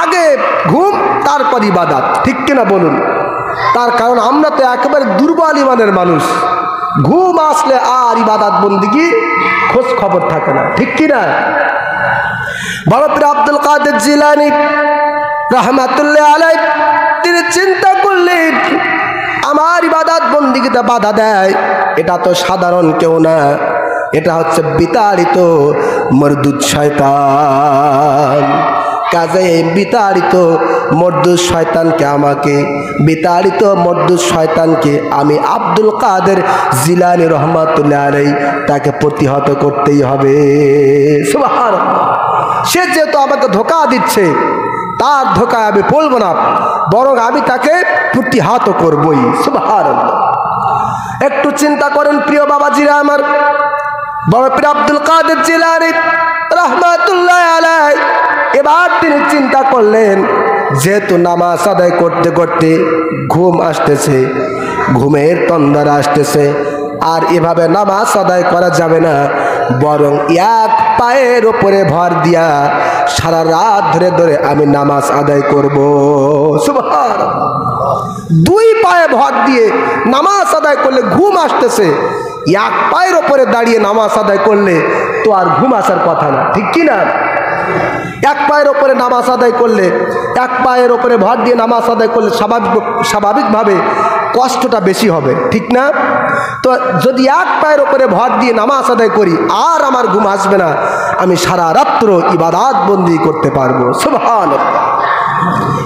আগে ঘুম তারপর ইবাদত, ঠিক কিনা বলুন? তার কারণ আমরা তো একেবারে দুর্বল ইমানের মানুষ, ঘুম আসলে আর ইবাদত বন্দেগী খোঁজ খবর থাকে না, ঠিক কিনা? বড় পীর আব্দুল কাদের জিলানী রহমাতুল্লাহ আলাইহি তিনি চিন্তা করলেন, আমার ইবাদত বন্দেগীতে বাধা দেয় এটা তো সাধারণ কেউ না, এটা হচ্ছে বিতাড়িত মরদুদ শয়তান। কাজে এই বিতাড়িত মরদুদ শয়তানকে, আমাকে বিতাড়িত মরদুদ শয়তানকে আমি আব্দুল কাদের জিলানী রহমাতুল্লাহ আলাইহি তাকে প্রতিহত করতেই হবে। সুবহানাল্লাহ। সে যেহেতু আমাকে ধোঁকা দিচ্ছে, তার ধোঁকায় আমি পড়ব না, বরং আমি তাকে প্রতিহত করবই। সুবহানাল্লাহ। একটু চিন্তা করেন প্রিয় বাবাজিরা আমার, বড় পীর আব্দুল কাদের জিলানী রহমাতুল্লাহ আলাইহি এবার তিনি চিন্তা করলেন, যেহেতু নামাজ আদায় করতে করতে ঘুম আসতেছে, ঘুমের তন্দ্রা আসতেছে, আর এভাবে নামাজ আদায় করা যাবে না, বরং এক পায়ের উপরে ভর দিয়া সারা রাত ধরে ধরে আমি নামাজ আদায় করব। সুবহানাল্লাহ। দুই পায়ে ভর দিয়ে নামাজ আদায় করলে ঘুম আসতেছে, এক পায়ের উপরে দাঁড়িয়ে নামাজ আদায় করলে তো আর ঘুম আসার কথা না, ঠিক কিনা? এক পায়ের ওপরে নামাজ আদায় করলে, এক পায়ের ওপরে ভর দিয়ে নামাজ আদায় করলে স্বাভাবিকভাবে কষ্টটা বেশি হবে, ঠিক না? তো যদি এক পায়ের ওপরে ভর দিয়ে নামাজ আদায় করি, আর আমার ঘুম আসবে না, আমি সারা রাত্র ইবাদত বন্দেগী করতে পারবো। সুবহানাল্লাহ।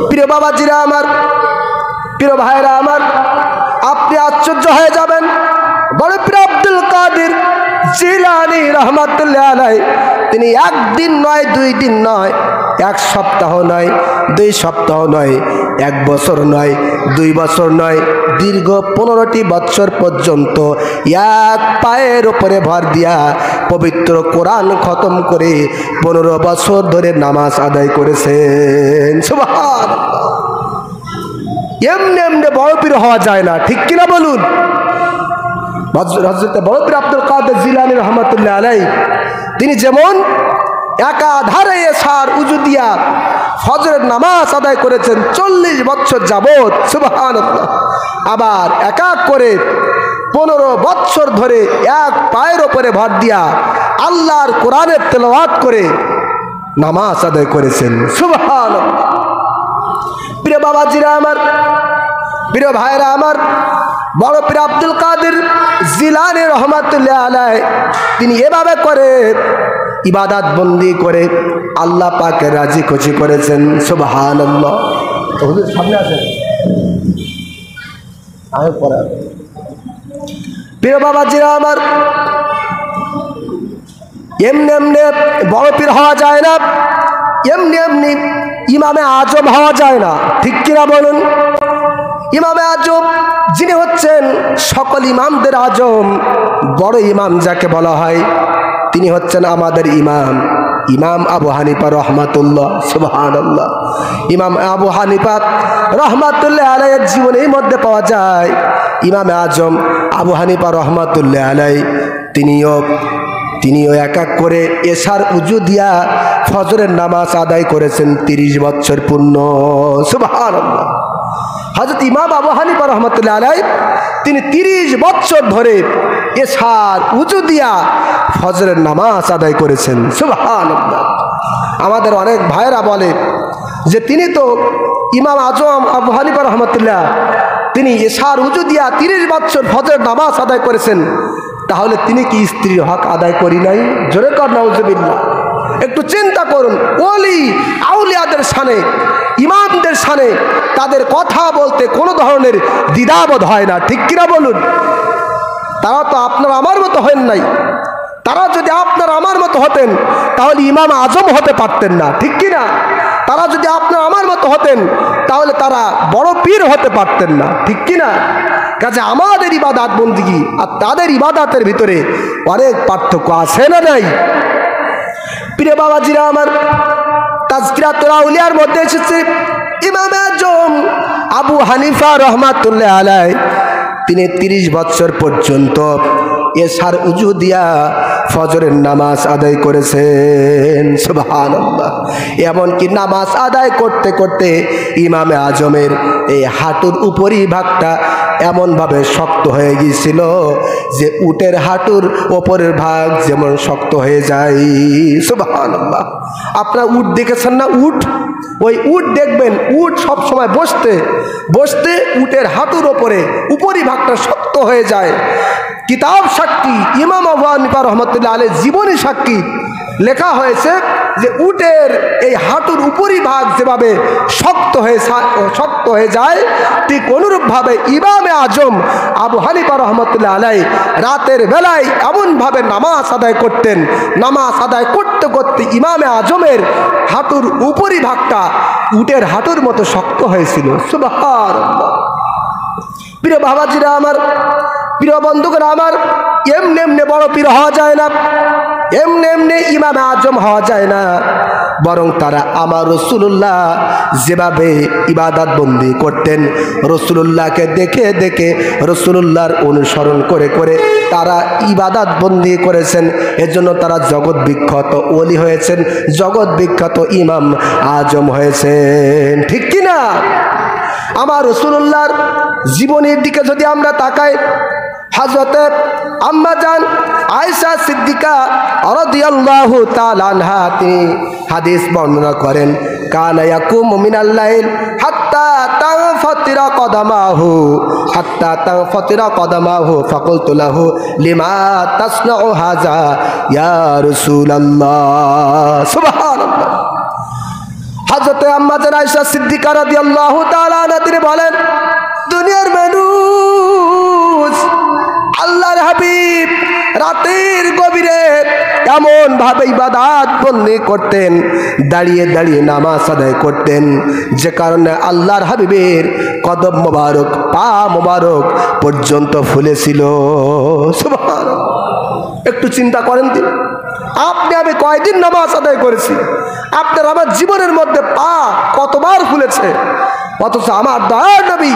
প্রিয় বাবাজিরা আমার, প্রিয় ভাইরা আমার, আপনি আশ্চর্য হয়ে যাবেন, বড় পীর আব্দুল কাদের জিলানী রহমাতুল্লাহ আলাইহি তিনি একদিন নয়, 2 দিন নয়, 1 সপ্তাহ নয়, 2 সপ্তাহ নয়, 1 বছর নয়, 2 বছর নয়, দীর্ঘ 15টি বছর পর্যন্ত এক পায়ের উপরে ভর দিয়া পবিত্র কোরআন খতম করে 15 বছর ধরে নামাজ আদায় করেছেন। সুবহানাল্লাহ। এমনি এমনি বড় পীর হওয়া যায় না, ঠিক কিনা বলুন? হযরত বড় পীর আব্দুল কাদের জিলানী রহমাতুল্লাহ আলাইহি তিনি যেমন একাধারে এশার উজু দিয়া ফজরের নামাজ আদায় করেছেন 40 বছর যাবত, সুবহানাল্লাহ। আবার এক এক করে 15 বছর ধরে এক পায়ের ওপরে ভর দিয়া আল্লাহর কোরআনের তেলাওয়াত করে নামাজ আদায় করেছেন, সুবহানাল্লাহ। প্রিয় বাবাজিরা আমার, প্রিয় ভাইরা আমার, বড় পীর আব্দুল কাদের জিলানী রহমাতুল্লাহ আলাইহি তিনি এভাবে করে ইবাদত বন্দি করে আল্লাহ পাকে রাজি খুশি করেছেন, সুবহানাল্লাহ। হুজুর সামনে আসেন, আমি পড়া। প্রিয় বাবাজিরা আমার, এমনি এমনি বড় পীর হওয়া যায় না, এমনি এমনি ইমামে আজম হওয়া যায় না, ঠিক কিনা বলুন? ইমামে আজম যিনি হচ্ছেন সকল ইমামদের আজম, বড় ইমাম যাকে বলা হয়, তিনি হচ্ছেন আমাদের ইমাম ইমাম আবু হানিফা রহমাতুল্লাহ, সুবহানাল্লাহ। ইমাম আবু হানিফা রহমাতুল্লাহ আলাইহির জীবনের মধ্যে পাওয়া যায় ইমামে আজম আবু হানিফা রহমাতুল্লাহ আলাইহি তিনিও এক এক করে এশার উজু দিয়া ফজরের নামাজ আদায় করেছেন 30 বছর পূর্ণ, সুবহানাল্লাহ। হযরত ইমাম আবু হানিফা রহমাতুল্লাহ আলাইহি তিনি 30 বছর ধরে এশার উজু দিয়া ফজরের নামাজ আদায় করেছেন, সুবহানাল্লাহ। আমাদের অনেক ভাইরা বলে যে তিনি তো ইমাম আজম আবু হানিফা রহমাতুল্লাহ তিনি এশার উজু দিয়া 30 বছর ফজরের নামাজ আদায় করেছেন, তাহলে তিনি কি স্ত্রীর হক আদায় করি নাই? জোরে কর নাউজুবিল্লাহ। একটু চিন্তা করুন, ওলি আউলিয়াদের শানে, ইমামদের শানে তাদের কথা বলতে কোনো ধরনের দ্বিধাবোধ হয় না, ঠিক কিনা বলুন? তারা তো আপনার আমার মতো হন নাই। তারা যদি আপনার আমার মতো হতেন তাহলে ইমাম আজম হতে পারতেন না, ঠিক কিনা? তারা যদি আপনার আমার মতো হতেন তাহলে তারা বড় পীর হতে পারতেন না, ঠিক কিনা? কাজে আমাদের ইবাদত বন্দেগী আর তাদের ইবাদতের ভিতরে অনেক পার্থক্য আছে না নাই? প্রিয় বাবাজিরা আমার, তাজকিরাতুল আউলিয়ার মধ্যে এসেছে ইমাম আজম আবু হানিফা রহমাতুল্লাহ আলাইহি তিনি 30 বছর পর্যন্ত এশার উজু দিয়া ফজরের নামাজ আদায় করেছেন, সুবহানাল্লাহ। এমনকি নামাজ আদায় করতে করতে ইমামে আজমের এই হাঁটুর উপরি ভাগটা এমনভাবে শক্ত হয়ে গিয়েছিল যে উটের হাঁটুর ওপরের ভাগ যেমন শক্ত হয়ে যায়, সুবহানাল্লাহ। আপনারা উট দেখেছেন না? উট, ওই উট দেখবেন, উট সব সময় বসতে বসতে উটের হাঁটুর ওপরে উপরি ভাগটা শক্ত হয়ে যায়। কিতাব সাক্ষী, ইমাম আবু হানিফা রহমাতুল্লাহ আলাইহি জীবনী সাক্ষী, লেখা হয়েছে যে উটের এই হাঁটুর উপরি ভাগ যেভাবে শক্ত হয়ে যায়, ঠিক অনুরূপভাবে ইমামে আজম আবু হানিফা রহমাতুল্লাহ আলাইহি রাতের বেলায় এমনভাবে নামাজ আদায় করতেন, নামাজ আদায় করতে করতে ইমামে আজমের হাঁটুর উপরি ভাগটা উটের হাঁটুর মতো শক্ত হয়েছিল, সুবহানাল্লাহ। প্রিয় বাবাজিরা আমার, প্রিয় বন্ধুগণ আমার, এমনি এমনি বড় পীর হওয়া যায় না, এমনি এমনি ইমাম আজম হওয়া যায় না, বরং তারা আমার রাসূলুল্লাহ যেভাবে ইবাদত বন্দি করতেন, রাসূলুল্লাহকে দেখে দেখে রাসূলুল্লাহর অনুসরণ করে করে তারা ইবাদত বন্দি করেছেন। এজন্য তারা জগৎ বিখ্যাত ওলি হয়েছেন, জগৎ বিখ্যাত ইমাম আজম হয়েছেন, ঠিক কিনা? আমার রাসূলুল্লাহর জীবনের দিকে যদি আমরা তাকাই, হযরতে আম্মা জান আয়েশা সিদ্দিকা রাদিয়াল্লাহু তাআলা আনহা তিনি হাদিস বর্ণনা করেন, কানা ইয়াকুমু মিনাল লাইল হাত্তা তানফাতিরা কদামাহু ফাকুলতু লাহু লিমা তাসনাউ হাযা ইয়া রাসূলুল্লাহ, সুবহানাল্লাহ। হযরতে আম্মা জান আয়েশা সিদ্দিকা রাদিয়াল্লাহু তাআলা আনহা তিনি বলেন, দুনিয়ার মানুষ আল্লাহর হাবিব রাতের গভীরে এমন ভাবে ইবাদত বন্দি করতেন, দাঁড়িয়ে দাঁড়িয়ে নামাজ আদায় করতেন, যে কারণে আল্লাহর হাবিবের কদম মোবারক, পা মোবারক পর্যন্ত ফুলেছিল, সুবহানাল্লাহ। একটু চিন্তা করেন দিন, আপনি আমি কয়দিন নামাজ আদায় করেছি, আপনার আমার জীবনের মধ্যে পা কতবার ফুলেছে, অথচ আমার দয়ার নবী,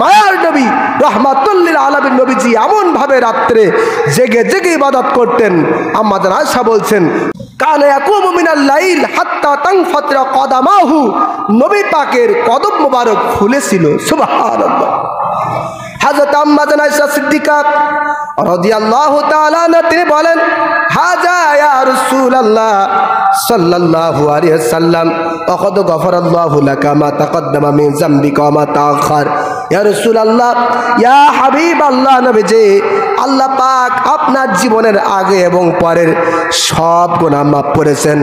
মায়ার নবী, রহমাতুল্লিল আলামিন নবীজি এমন ভাবে রাত্রে জেগে জেগে ইবাদত করতেন। আম্মা জান আয়েশা বলছেন, কানা ইয়াকুমু মিনাল লাইল হাত্তা তানফাতিরা কদামাহু, নবী পাকের কদম মোবারক ফুলেছিল। সুবহানাল্লাহ। হযরত আম্মা জান আয়েশা সিদ্দিকা রাদিয়াল্লাহু তাআলা আনহা তিনি বলেন, হাজা ইয়া রাসূলুল্লাহ সাল্লাল্লাহু আলাইহি ওয়াসাল্লাম ওয়াকাদ গফারাল্লাহু লাকা মা তাকদ্দামা মিন যামবিকা ওয়া মা তাআখার। ইয়া রাসূলুল্লাহ, ইয়া হাবিবাল্লাহ, নবীজি আল্লাহ পাক আপনার জীবনের আগে এবং পরের সব গুনাহ মাফ করেছেন।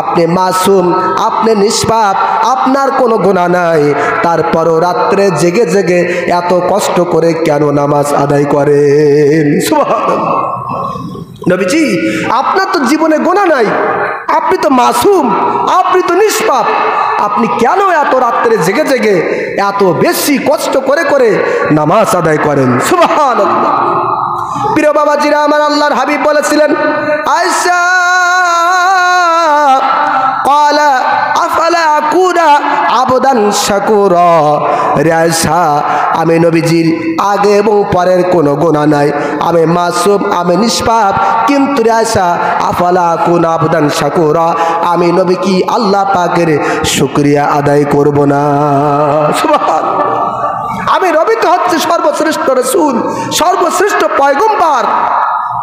আপনি মাসুম, আপনি নিষ্পাপ, আপনার কোনো গুনাহ নাই। তারপরও রাত্রে জেগে জেগে এত কষ্ট করে কেন নামাজ আদায় করেন? সুবহানাল্লাহ। নবীজি আপনার তো জীবনে গুনাহ নাই, আপনি তো মাসুম, আপনি তো নিষ্পাপ, আপনি কেন এত রাত্রে জেগে জেগে এত বেশি কষ্ট করে করে নামাজ আদায় করেন? সুবহানাল্লাহ। প্রিয় বাবাজিরা আমার, আল্লাহর হাবিব বলেছিলেন, আয়েশা ক্বালা আফালা আকুনা আবদান শাকুরা, রে আয়েশা আমি নবীজির আগে এবং পরের কোনো গুনাহ নাই, আমি মাসুম, আমি নিষ্পাপ, কিন্তু রে আয়েশা আফালা আকুনা আবদান শাকুরা, আমি নবী কি আল্লাহ পাকের শুকরিয়া আদায় করব না? সুবহানাল্লাহ। আমি নবী তো হচ্ছে সর্বশ্রেষ্ঠ রাসূল, সর্বশ্রেষ্ঠ পয়গম্বর,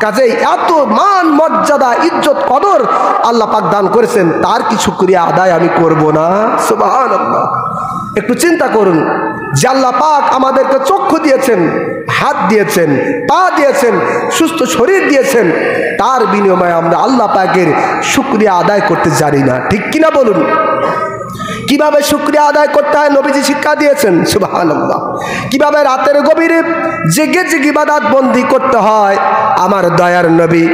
কাজেই এত মান মর্যাদা ইজ্জত কদর আল্লাহ পাক দান করেছেন, তার কি শুকরিয়া আদায় আমি করব না? সুবহানাল্লাহ। একটু চিন্তা করুন যে আল্লাহ পাক আমাদেরকে চক্ষু দিয়েছেন, হাত দিয়েছেন, পা দিয়েছেন, সুস্থ শরীর দিয়েছেন, তার বিনিময়ে আমরা আল্লাহ পাকের শুকরিয়া আদায় করতে জানি না। ঠিক কিনা বলুন? কিভাবে শুকরিয়া আদায় করতে হয় নবীজি শিক্ষা দিয়েছেন। সুবহানাল্লাহ। কিভাবে রাতের গভীরে জেগে জেগে ইবাদত বন্দি করতে হয় আমার দয়ার নবী,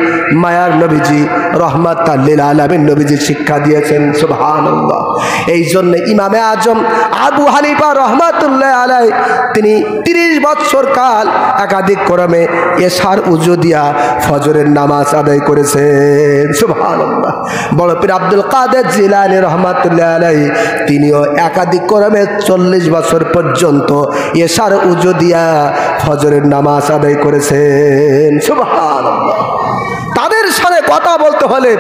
মায়ার নবীজি, রহমাতাল লিল আলামিন নবীজি শিক্ষা দিয়েছেন। সুবহানাল্লাহ। এই জন্য ইমামে আজম আবু হানিফা রহমাতুল্লাহ আলাইহি তিনি 30 বছর কাল একাধিক ক্রমে এশার উজু দিয়া ফজরের নামাজ আদায় করেছেন। সুবহানাল্লাহ। বড় পীর আব্দুল কাদের জিলানী রহমাতুল্লাহ আলাইহি তিনিও একাধিক ক্রমে 40 বছর পর্যন্ত এশার উজু দিয়া ফজরের নামাজ আদায় করেছেন। সুবহানাল্লাহ। তাদের সাথে কথা বলতে হলে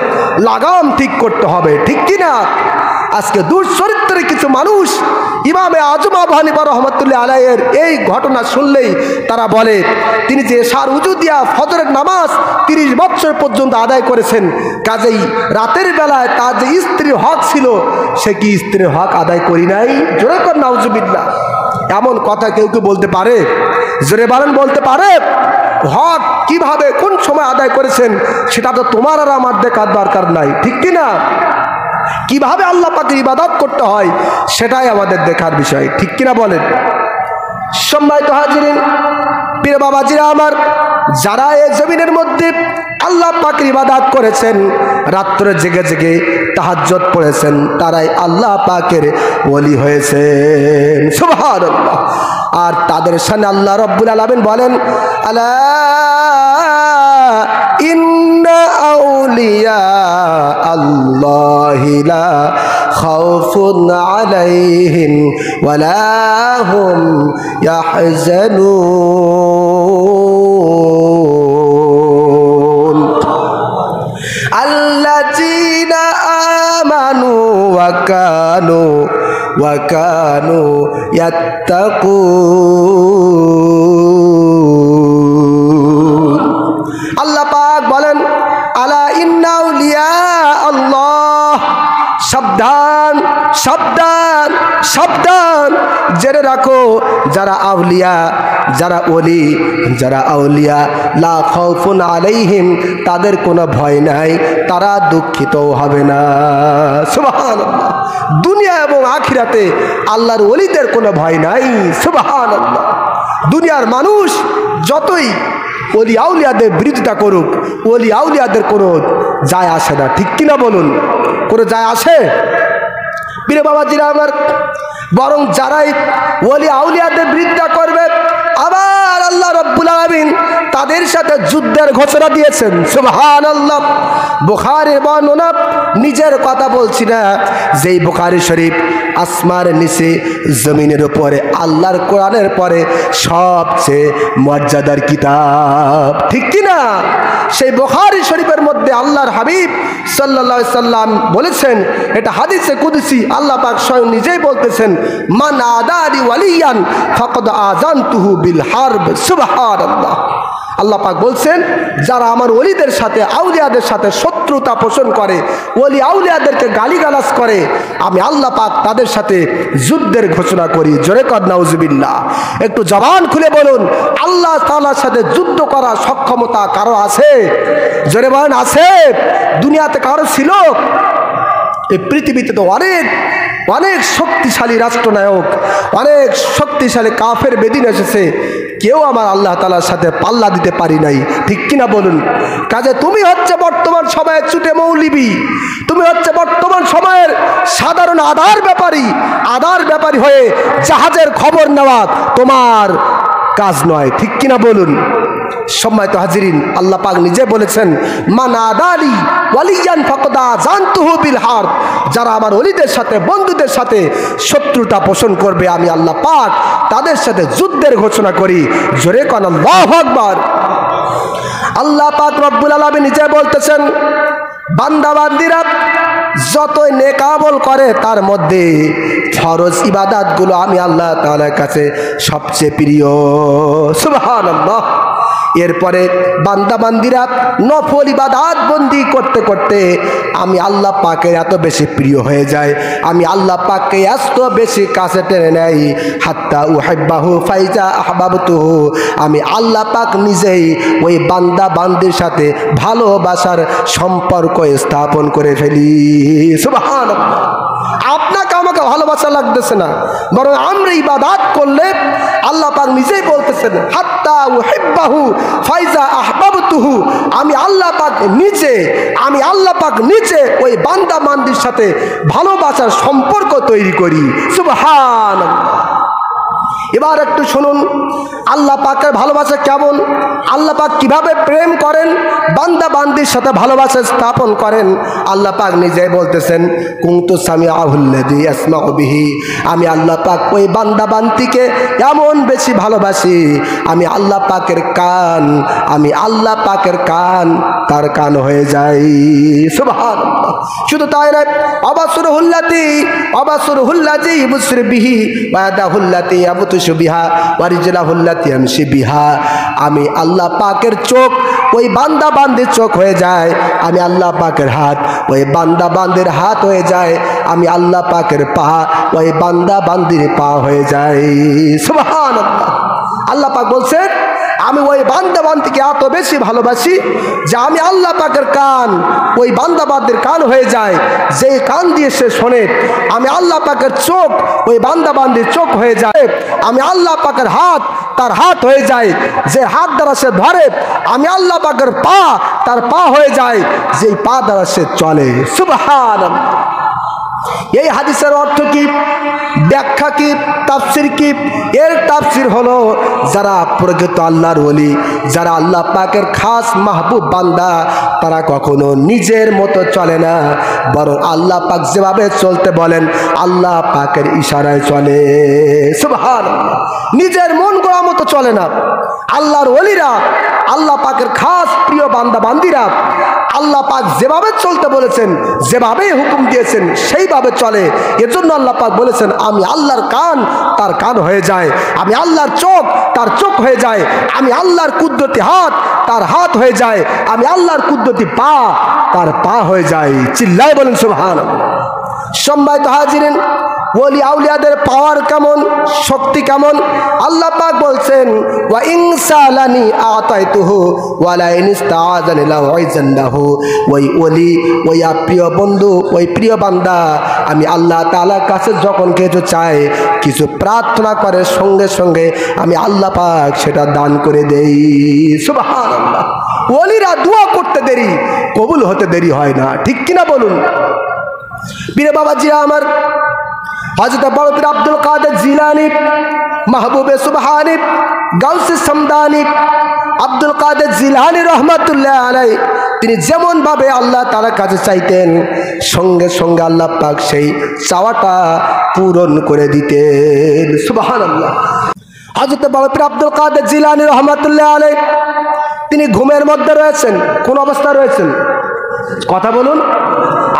লাগাম ঠিক করতে হবে, ঠিক কিনা? আজকে দুশ্চরিত্রের কিছু মানুষ ইমামে আজম আবু হানিফা রহমাতুল্লাহ আলাইহির এই ঘটনা শুনলেই তারা বলে, তিনি যে এশার উজু দিয়া ফজরের নামাজ 30 বছর পর্যন্ত আদায় করেছেন, কাজেই রাতের বেলায় তার যে স্ত্রীর হক ছিল সে কি স্ত্রীর হক আদায় করি নাই? জোরে কর নাউজুবিল্লাহ। এমন কথা কেউ কেউ বলতে পারে? জোরে বলেন, বলতে পারে? হক কিভাবে কোন সময় আদায় করেছেন সেটা তো তোমার আর আমার দেখার দরকার নাই, ঠিক কিনা? কিভাবে আল্লাহ পাকের ইবাদত করতে হয় সেটাই আমাদের দেখার বিষয়, ঠিক কিনা বলেন? সম্মানিত হাজিরিন, প্রিয় বাবাজিরা আমার, যারা এই জমিনের মধ্যে আল্লাহ পাকের ইবাদত করেছেন, রাত্রে জেগে জেগে তাহাজ্জুদ পড়েছেন, তারাই আল্লাহ পাকের ওলি হয়েছেন। সুবহানাল্লাহ। আর তাদের সামনে আল্লাহ রাব্বুল আলামিন বলেন, আলা ইন্না আউলিয়া আল্লাহি লা খাউফুন আলাইহিম ওয়ালা হুম ইয়াহজানুন আল্লাযীনা আমানু ওয়া কানু ইয়াত্তাকুন। আল্লাহ পাক বলেন, আলা ইন্না আউলিয়া আল্লাহ, সাবধান সাবধান সাবধান, জেনে রাখো যারা আউলিয়া, যারা ওলি, যারা আউলিয়া, লা খাউফুন আলাইহিম, তাদের কোনো ভয় নাই, তারা দুঃখিতও হবে না। সুবহানাল্লাহ। দুনিয়া এবং আখিরাতে আল্লাহর ওলিদের কোনো ভয় নাই। সুবহানাল্লাহ। দুনিয়ার মানুষ যতই ওলি আউলিয়াদের বিরোধিতা করুক, ওলি আউলিয়াদের কোনো যায় আসে না, ঠিক কিনা বলুন? কোনো যায় আসে? প্রিয় বাবাজিরা আমার, বরং যারাই ওলি আউলিয়াদের বিরুদ্ধে করবে আবার আল্লাহ রাব্বুল আলামিন তাদের সাথে যুদ্ধের ঘোষণা দিয়েছেন। সুবহানাল্লাহ। বুখারীর বর্ণনা, নিজের কথা বলছি না, যেই বুখারী শরীফ আসমানের নিচে জমিনের উপরে আল্লাহর কোরআনের পরে সবচেয়ে মর্যাদার কিতাব, ঠিক কি না? সেই বুখারী শরীফের মধ্যে আল্লাহর হাবিব সাল্লাল্লাহু আলাইহি সাল্লাম বলেছেন, এটা হাদিসে কুদসি, আল্লাহ পাক স্বয়ং নিজেই বলতেছেন, মান আদালি ওয়ালিয়ান ফাকাদ আযানতুহু বিল হারব। সুবহানাল্লাহ। আল্লাহ পাক বলছেন, যারা আমার ওলিদের সাথে আউলিয়াদের সাথে শত্রুতা পোষণ করে, ওলি আউলিয়াদেরকে গালিগালাজ করে, আমি আল্লাহ পাক তাদের সাথে যুদ্ধের ঘোষণা করি। জোরে কর নাউজুবিল্লাহ। একটু জবান খুলে বলুন, আল্লাহ তাআলার সাথে যুদ্ধ করার সক্ষমতা কারো আছে? জোরে বলেন, আছে? দুনিয়াতে কারো ছিল? এই পৃথিবীতে তো অনেক অনেক শক্তিশালী রাষ্ট্রনায়ক, অনেক শক্তিশালী কাফের বেদিন এসেছে, কেউ আমার আল্লাহ তাআলার সাথে পাল্লা দিতে পারি নাই, ঠিক কিনা বলুন? কাজে তুমি হচ্ছে বর্তমান সময়ের চুটে মৌলবি, তুমি হচ্ছে বর্তমান সময়ের সাধারণ আধার ব্যাপারী হয়ে জাহাজের খবর নেওয়া তোমার কাজ নয়, ঠিক কিনা বলুন? সম্মানিত হাজিরিন, আল্লাহ পাক নিজে বলেছেন, মান আদালি ওয়ালিয়ান ফাকাদ আযানতুহু বিল হারব। যারা আমার ওলিদের সাথে, বন্ধুদের সাথে শত্রুতা পোষণ করবে, আমি আল্লাহ পাক তাদের সাথে যুদ্ধের ঘোষণা করি। জোরে কোন আল্লাহু আকবার। আল্লাহ পাক রব্বুল আলামিন নিজে বলতেছেন, বান্দা বান্দিরা যতই নেক আমল করে তার মধ্যে ফরজ ইবাদতগুলো আমি আল্লাহ তাআলার কাছে সবচেয়ে প্রিয়। সুবহানাল্লাহ। এরপরে বান্দা বান্দিরা নফল ইবাদত বন্দি করতে করতে আমি আল্লাহ পাকের এত বেশি প্রিয় হয়ে যায়, আমি আল্লাহ পাককে এত বেশি কাছে টেনে নেই, হাত্তা উহিব্বাহু ফাইজা আহবাবতুহু। আমি আল্লাহ পাক নিজেই ওই বান্দা বান্দির সাথে ভালোবাসার সম্পর্ক স্থাপন করে ফেলি। সুবহানাল্লাহ। আপনাকে আমাকে ভালোবাসা লাগতেছে না, বরং আমরা ইবাদত করলে আল্লাহ পাক নিজেই বলতেছেন, হাত্তা উহিব্বাহু ফাইজা আহবাবতুহু। আমি আল্লাহ পাক নিজে ওই বান্দা বান্দির সাথে ভালোবাসার সম্পর্ক তৈরি করি। সুবহানাল্লাহ। এবার একটু শুনুন, আল্লাহ পাকের ভালোবাসা কেমন, আল্লাহ পাক কিভাবে প্রেম করেন, বান্দা বান্দির সাথে ভালোবাসা স্থাপন করেন। আল্লাহ পাক নিজেই বলতেছেন, কুনতু সামিআহুল্লাযী ইয়াসমাউ বিহি। আমি আল্লাহ পাক ওই বান্দা বান্দিকে এমন বেশি ভালোবাসি, আমি আল্লাহ পাকের কান তার কান হয়ে যায়। সুবহানাল্লাহ। শুধু তাই নয়, আবাসুরুল্লাযী ইবসির বিহি ওয়া ইয়াদাহুল্লাতী ইয়াবতুশু বিহা ওয়া রিজলাহুল্লাতী ইয়ামশি বিহা। আমি আল্লাহ পাকের চোখ ওই বান্দা বান্দির চোখ হয়ে যায়, আমি আল্লাহ পাকের হাত ওই বান্দা বান্দির হাত হয়ে যায়, আমি আল্লাহ পাকের পা ওই বান্দা বান্দির পা হয়ে যায়। সুবহানাল্লাহ। আল্লাহ পাক বলছেন, আমি ওই বান্দা বান্দিকে এত বেশি ভালোবাসি যে আমি আল্লাহ পাকের কান ওই বান্দা বান্দির কান হয়ে যায়, যে কান দিয়ে সে শোনে। আমি আল্লাহ পাকের চোখ ওই বান্দা বান্দির চোখ হয়ে যায়, আমি আল্লাহ পাকের হাত তার হাত হয়ে যায়, যে হাত দ্বারা সে ধরে। আমি আল্লাহ পাকের পা তার পা হয়ে যায়, যে পা দ্বারা সে চলে। সুবহানাল্লাহ। এই হাদিসের অর্থ কি, ব্যাখ্যা কি, তাফসির কি? এর তাফসির হলো, যারা প্রকৃত আল্লাহর ওলি, যারা আল্লাহ পাকের খাস মাহবুব বান্দা, তারা কখনো নিজের মতো চলে না, বরং আল্লাহ পাক যেভাবে চলতে বলেন আল্লাহ পাকের ইশারায় চলে। সুবহানাল্লাহ। নিজের মন গড়া মতো চলে না। আল্লাহর ওলিরা, আল্লাহ পাকের খাস প্রিয় বান্দা বান্দিরা আল্লাহ পাক যেভাবে চলতে বলেছেন, যেভাবে হুকুম দিয়েছেন সেইভাবে চলে। এজন্য আল্লাহ পাক বলেছেন, আমি আল্লাহর কান তার কান হয়ে যায়, আমি আল্লাহর চোখ তার চোখ হয়ে যায়, আমি আল্লাহর কুদরতি হাত তার হাত হয়ে যায়, আমি আল্লাহর কুদরতি পা তার পা হয়ে যায়। চিল্লায় বলেন সুবহানাল্লাহ। সম্মানিত হাজিরিন, ওলি আউলিয়াদের পাওয়ার কেমন, শক্তি কেমন? আল্লাহ পাক বলছেন, ওয়া ইনসালানি আতাইতুহু ওয়া লা ইনস্তাআযানি লা উইযান্নাহু। ওই ওলি, ওই প্রিয় বন্ধু, ওই প্রিয় বান্দা আমি আল্লাহ তাআলার কাছে যখন কিছু চাই, কিছু প্রার্থনা করে, সঙ্গে সঙ্গে আমি আল্লাহ পাক সেটা দান করে দেই। সুবহানাল্লাহ। ওলিরা দোয়া করতে দেরি, কবুল হতে দেরি হয় না, ঠিক কিনা বলুন? প্রিয় বাবাজিরা আমার, হযরত বড় পীর আব্দুল কাদের জিলানী, মাহবুবে সুবহানী, গাউসে সামদানি আব্দুল কাদের জিলানী রহমাতুল্লাহ আলাইহি তিনি যেমন ভাবে আল্লাহ তাআলার কাছে চাইতেন, সঙ্গে সঙ্গে আল্লাহ পাক সেই চাওয়াটা পূরণ করে দিতেন। সুবহানাল্লাহ। হযরত বড় পীর আব্দুল কাদের জিলানী রহমাতুল্লাহ আলাইহি তিনি ঘুমের মধ্যে রয়েছেন। কোন অবস্থায় রয়েছেন? কথা বলুন,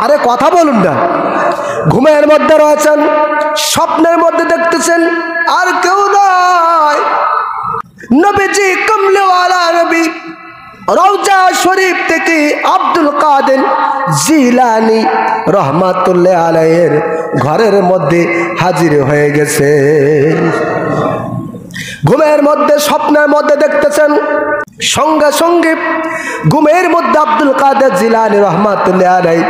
আরে কথা বলুন না। ঘুমের মধ্যে রয়েছেন, স্বপ্নের মধ্যে দেখতেছেন আর কেউ নয়, নবীজি কমলেওয়ালা নবী রওজা শরীফ থেকে আব্দুল কাদের জিলানী রহমাতুল্লাহ আলাইহির ঘরের মধ্যে হাজির হয়ে গেছে। ঘুমের মধ্যে স্বপ্নের মধ্যে দেখতেছেন, সঙ্গে সঙ্গে ঘুমের মধ্যে আব্দুল কাদের জিলানী রহমাতুল্লাহ আলাইহি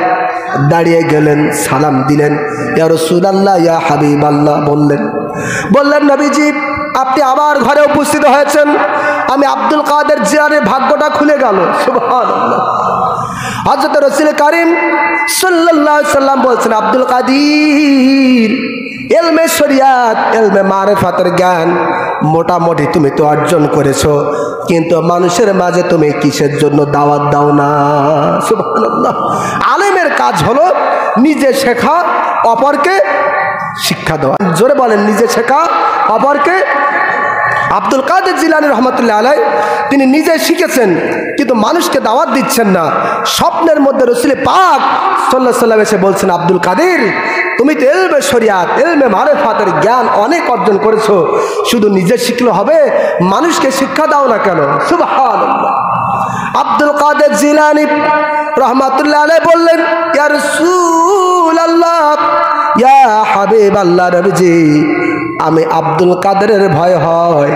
দাঁড়িয়ে গেলেন, সালাম দিলেন, ইয়া রাসূলুল্লাহ ইয়া হাবিবাল্লাহ বললেন নবীজি আপনি আবার ঘরে উপস্থিত হয়েছেন, আমি আব্দুল কাদের জিলানীর ভাগ্যটা খুলে গেল। সুবহানাল্লাহ। হযরত রাসূল কারীম সাল্লাল্লাহু আলাইহি সাল্লাম বলছেন, আব্দুল কাদের ইলমে শরিয়াত, ইলমে মারিফাতের জ্ঞান মোটামুটি তুমি তো অর্জন করেছো, কিন্তু মানুষের মাঝে তুমি কিসের জন্য দাওয়াত দাও না? সুবহানাল্লাহ। আলেমের কাজ হলো নিজে শেখা, অপরকে শিক্ষা দেওয়া। জোরে বলেন, নিজে শেখা, অপরকে। আব্দুল কাদের জিলানী রহমাতুল্লাহ আলাইহি তিনি নিজে শিখেছেন কিন্তু মানুষকে দাওয়াত দিচ্ছেন না। স্বপ্নের মধ্যে রাসূল পাক সাল্লাল্লাহু আলাইহি ওয়াসাল্লাম এসে বলছেন, আব্দুল কাদের তুমি তো ইলমে শরিয়াত, ইলমে মারিফাতের জ্ঞান অনেক অর্জন করেছো, শুধু নিজে শিখলে হবে, মানুষকে শিক্ষা দাও না কেন? সুবহানাল্লাহ। আব্দুল কাদের জিলানী রহমাতুল্লাহ আলাইহি বললেন, ইয়া রাসূলুল্লাহ ইয়া হাবিবাল্লাহ নবীজি আমি আব্দুল কাদেরের ভয় হয়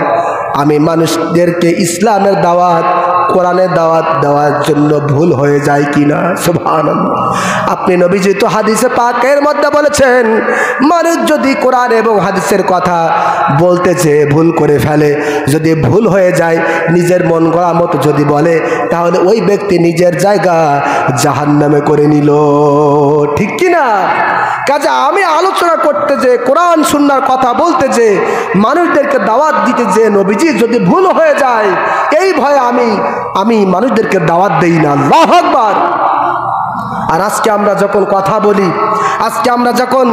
আমি মানুষদেরকে ইসলামের দাওয়াত, কোরআনের দাওয়াত দেওয়ার জন্য ভুল হয়ে যায় কিনা। সুবহানাল্লাহ। আপনি নবীজি তো হাদিসে পাকের মধ্যে বলেছেন, মানুষ যদি কোরআন এবং হাদিসের কথা বলতে চেয়ে ভুল করে ফেলে, যদি ভুল হয়ে যায়, নিজের মন গড়া মতো যদি বলে, তাহলে ওই ব্যক্তি নিজের জায়গা জাহান্নামে করে নিল। ঠিক কিনা? কাজে আমি আলোচনা করতে যে, কোরআন সুন্নাহর কথা বলতে যে, মানুষদেরকে দাওয়াত দিতে যে নবীজি যদি ভুল হয়ে যায়, এই ভয়ে আমি মানুষদেরকে দাওয়াত দেই না। আল্লাহু আকবার। আর আজকে আমরা যখন কথা বলি, আজকে আমরা যখন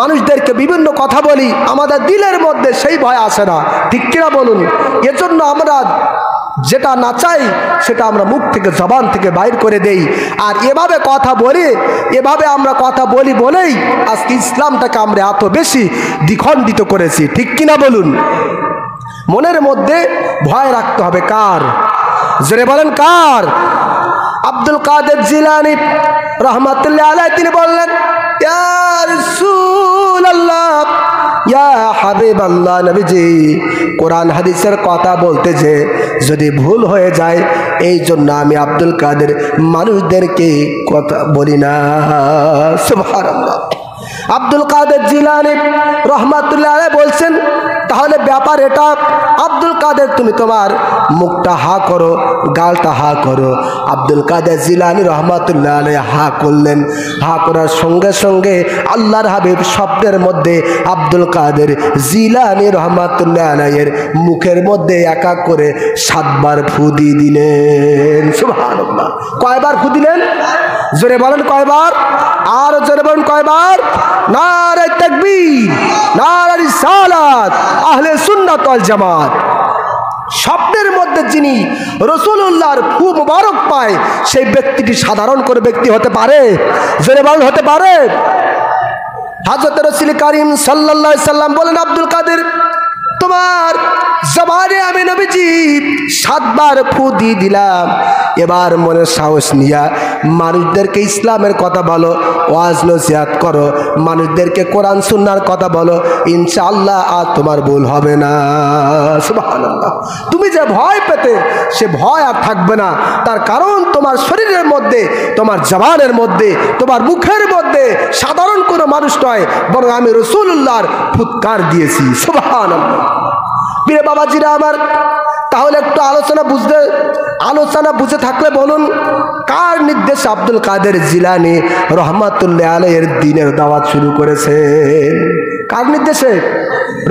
মানুষদেরকে বিভিন্ন কথা বলি, আমাদের দিলের মধ্যে সেই ভয় আসে না। ঠিক কিনা বলুন? এজন্য আমরা যেটা না চাই সেটা আমরা মুখ থেকে, জবান থেকে বাইর করে দেই। আর এভাবে কথা বলি, এভাবে আমরা কথা বলি বলেই আজকে ইসলামটাকে আমরা এত বেশি দ্বিখণ্ডিত করেছি। ঠিক কিনা বলুন? মনের মধ্যে ভয় রাখতে হবে কার? জোরে বলেন কার? আব্দুল কাদের জিলানী রহমাতুল্লাহ আলাইহি তিনি বললেন, ইয়া রাসূলুল্লাহ ইয়া হাবিবাল্লাহ নবীজি কোরআন হাদিসের কথা বলতে যে যদি ভুল হয়ে যায়, এই জন্য আমি আব্দুল কাদের মানুষদেরকে কথা বলি না। সুবহানাল্লাহ। আব্দুল কাদের জিলানী রহমাতুল্লাহ আলাইহি বলছেন, তাহলে ব্যাপার এটা, আব্দুল কাদের তুমি তোমার মুখটা হা করো, গালটা হা করো। আব্দুল কাদের জিলানী রহমাতুল্লাহ আলাইহি হা করলেন। হা করার সঙ্গে সঙ্গে আল্লাহর হাবিব স্বপ্নের মধ্যে আব্দুল কাদের জিলানী রহমাতুল্লাহ আলাইহির মুখের মধ্যে এক এক করে 7 বার ফু দিয়ে দিলেন। সুবহানাল্লাহ। কয়বার ফু দিলেন? জোরে বলেন কয়বার? আর জোরে বলেন কয়বার? নারে তাকবীর, নারে রিসালাত, আহলে সুন্নাত ওয়াল জামাত। স্বপ্নের মধ্যে যিনি রাসূলুল্লাহর ফু মুবারক পায়, সেই ব্যক্তিটি সাধারণ কোনো ব্যক্তি হতে পারে? জোরে বলেন হতে পারে? হযরত রাসূল কারীম সাল্লাল্লাহু আলাইহি সাল্লাম বলেন, আব্দুল কাদের তোমার জবানে আমি নবীজি 7 বার ফু দিয়ে দিলাম, এবার মনে সাহস নিয়া মানুষদেরকে ইসলামের কথা বলো, ওয়াজ নসিহত করো, মানুষদেরকে কোরআন সুন্নাহর কথা বলো, ইনশাআল্লাহ আর তোমার ভুল হবে না। সুবহানাল্লাহ। তুমি যে ভয় পেতে, সে ভয় আর থাকবে না। তার কারণ তোমার শরীরের মধ্যে, তোমার জবানের মধ্যে, তোমার মুখের মধ্যে সাধারণ কোনো মানুষ নয়, বরং আমি রাসূলুল্লাহর ফুৎকার দিয়েছি। সুবহানাল্লাহ। প্রিয় বাবাজিরা আমার, তাহলে একটু আলোচনা বুঝে থাকলে বলুন, কার নির্দেশে আব্দুল কাদের জিলানী রহমাতুল্লাহ আলাইহির দ্বীনের দাওয়াত শুরু করেছেন? কার নির্দেশে?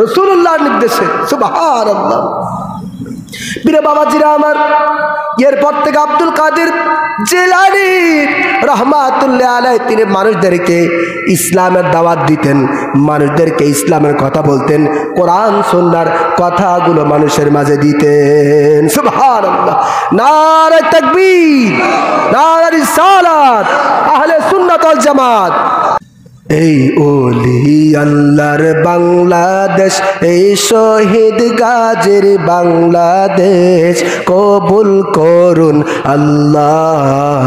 রাসূলুল্লাহর নির্দেশে। সুবহানাল্লাহ। প্রিয় বাবাজিরা আমার, এরপর থেকে আব্দুল কাদের জিলানী রহমাতুল্লাহ আলাইহি তিনি মানুষদেরকে ইসলামের দাওয়াত দিতেন, মানুষদেরকে ইসলামের কথা বলতেন, কোরআন সুন্নাহর কথাগুলো মানুষের মাঝে দিতেন। সুবহানাল্লাহ। নারে তাকবীর, নারে রিসালাত, আহলে সুন্নাত ওয়াল জামাত। এই ওলি আল্লাহর বাংলাদেশ, এই শহীদ গাজীর বাংলাদেশ, কবুল করুন আল্লাহ,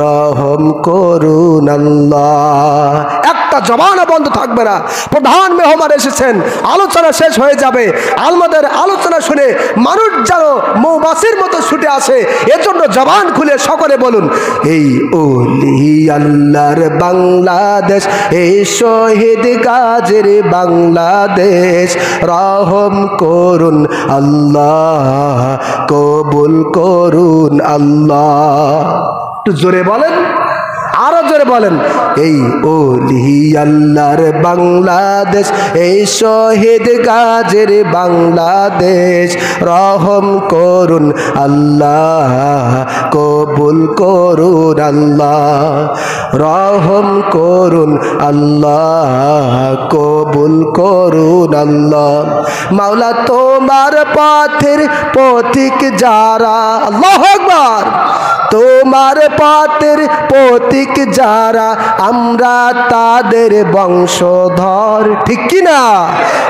রহম করুন আল্লাহ। একটা জবানও বন্ধ থাকবে না। প্রধান মেহমান এসেছেন, আলোচনা শেষ হয়ে যাবে, আমাদের আলোচনা শুনে মানুষ যেন মৌমাছির মতো ছুটে আসে, এজন্য জবান খুলে সকলে বলুন, এই ওলি আল্লাহর বাংলাদেশ, এই শহীদ গাজীর বাংলাদেশ, রহম করুন আল্লাহ, কবুল করুন আল্লাহ। একটু জোরে বলেন, আরো জোরে বলেন, এই ওলি আল্লাহর বাংলাদেশ, এই শহীদ গাজীর বাংলাদেশ, রহম করুন আল্লাহ, কবুল করুন আল্লাহ, রহম করুন আল্লাহ, কবুল করুন আল্লাহ। মাওলা তোমার পথের পথিক যারা, আল্লাহু আকবার, তোমার পথের পথিক যারা, আমরা তাদের বংশধর, ঠিক কিনা?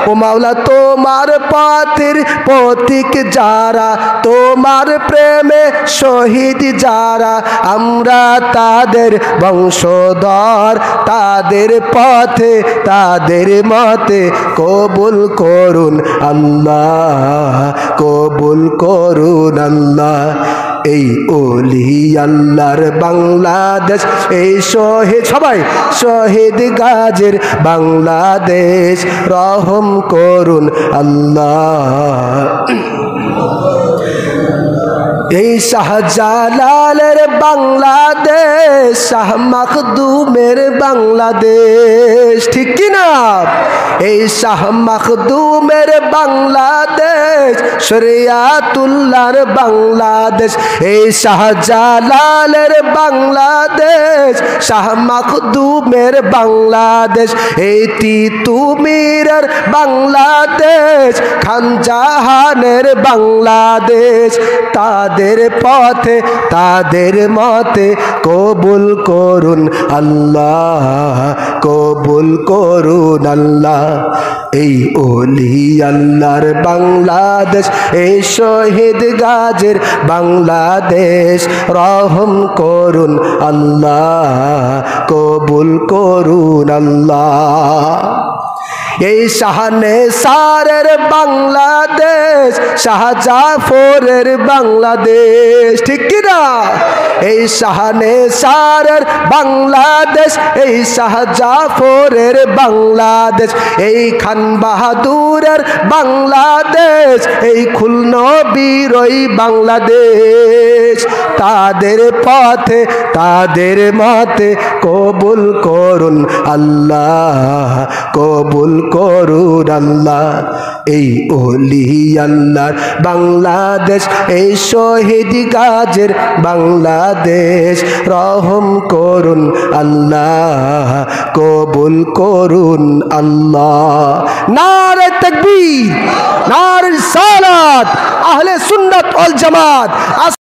ও মাওলা তোমার পথের পথিক যারা, তোমার প্রেমে শহীদ যারা, আমরা তাদের বংশধর, তাদের পথে তাদের মতে কবুল করুন আল্লাহ, কবুল করুন আল্লাহ। এই ওলি আল্লাহর বাংলাদেশ, এই শহীদ, সবাই শহীদ গাজীর বাংলাদেশ, রহম করুন আল্লাহ। এই শাহজালালের বাংলাদেশ, শাহ মাখদুমের বাংলাদেশ, ঠিক কিনা? এই শাহ মাখদুমের বাংলাদেশ, শরিয়াতুল্লাহর বাংলাদেশ, এই শাহজালালের বাংলাদেশ, শাহ মাখদুমের বাংলাদেশ, এই তিতুমীরের বাংলাদেশ, খান জাহানের বাংলাদেশ, তাদের পথে তাদের মতে কবুল করুন আল্লাহ, কবুল করুন আল্লাহ। এই ওলি আল্লাহর বাংলাদেশ, এই শহীদ গাজীর বাংলাদেশ, রহম করুন আল্লাহ, কবুল করুন আল্লাহ। এই শাহানে সারের বাংলাদেশ, শাহজাফরের বাংলাদেশ, ঠিক কিনা? এই শাহানে সারের বাংলাদেশ, এই শাহজাফরের বাংলাদেশ, এই খান বাহাদুরের বাংলাদেশ, এই খুলনবীর ওই বাংলাদেশ, তাদের পথে তাদের মতে কবুল করুন আল্লাহ, কবুল করুন আল্লাহ। এই ওলি আল্লাহর বাংলাদেশ, এই শহীদ গাজীর বাংলাদেশ, রহম করুন আল্লাহ, কবুল করুন আল্লাহ। নারে তাকবীর, নারে রিসালাত, আহলে সুন্নাত ওয়াল জামাত।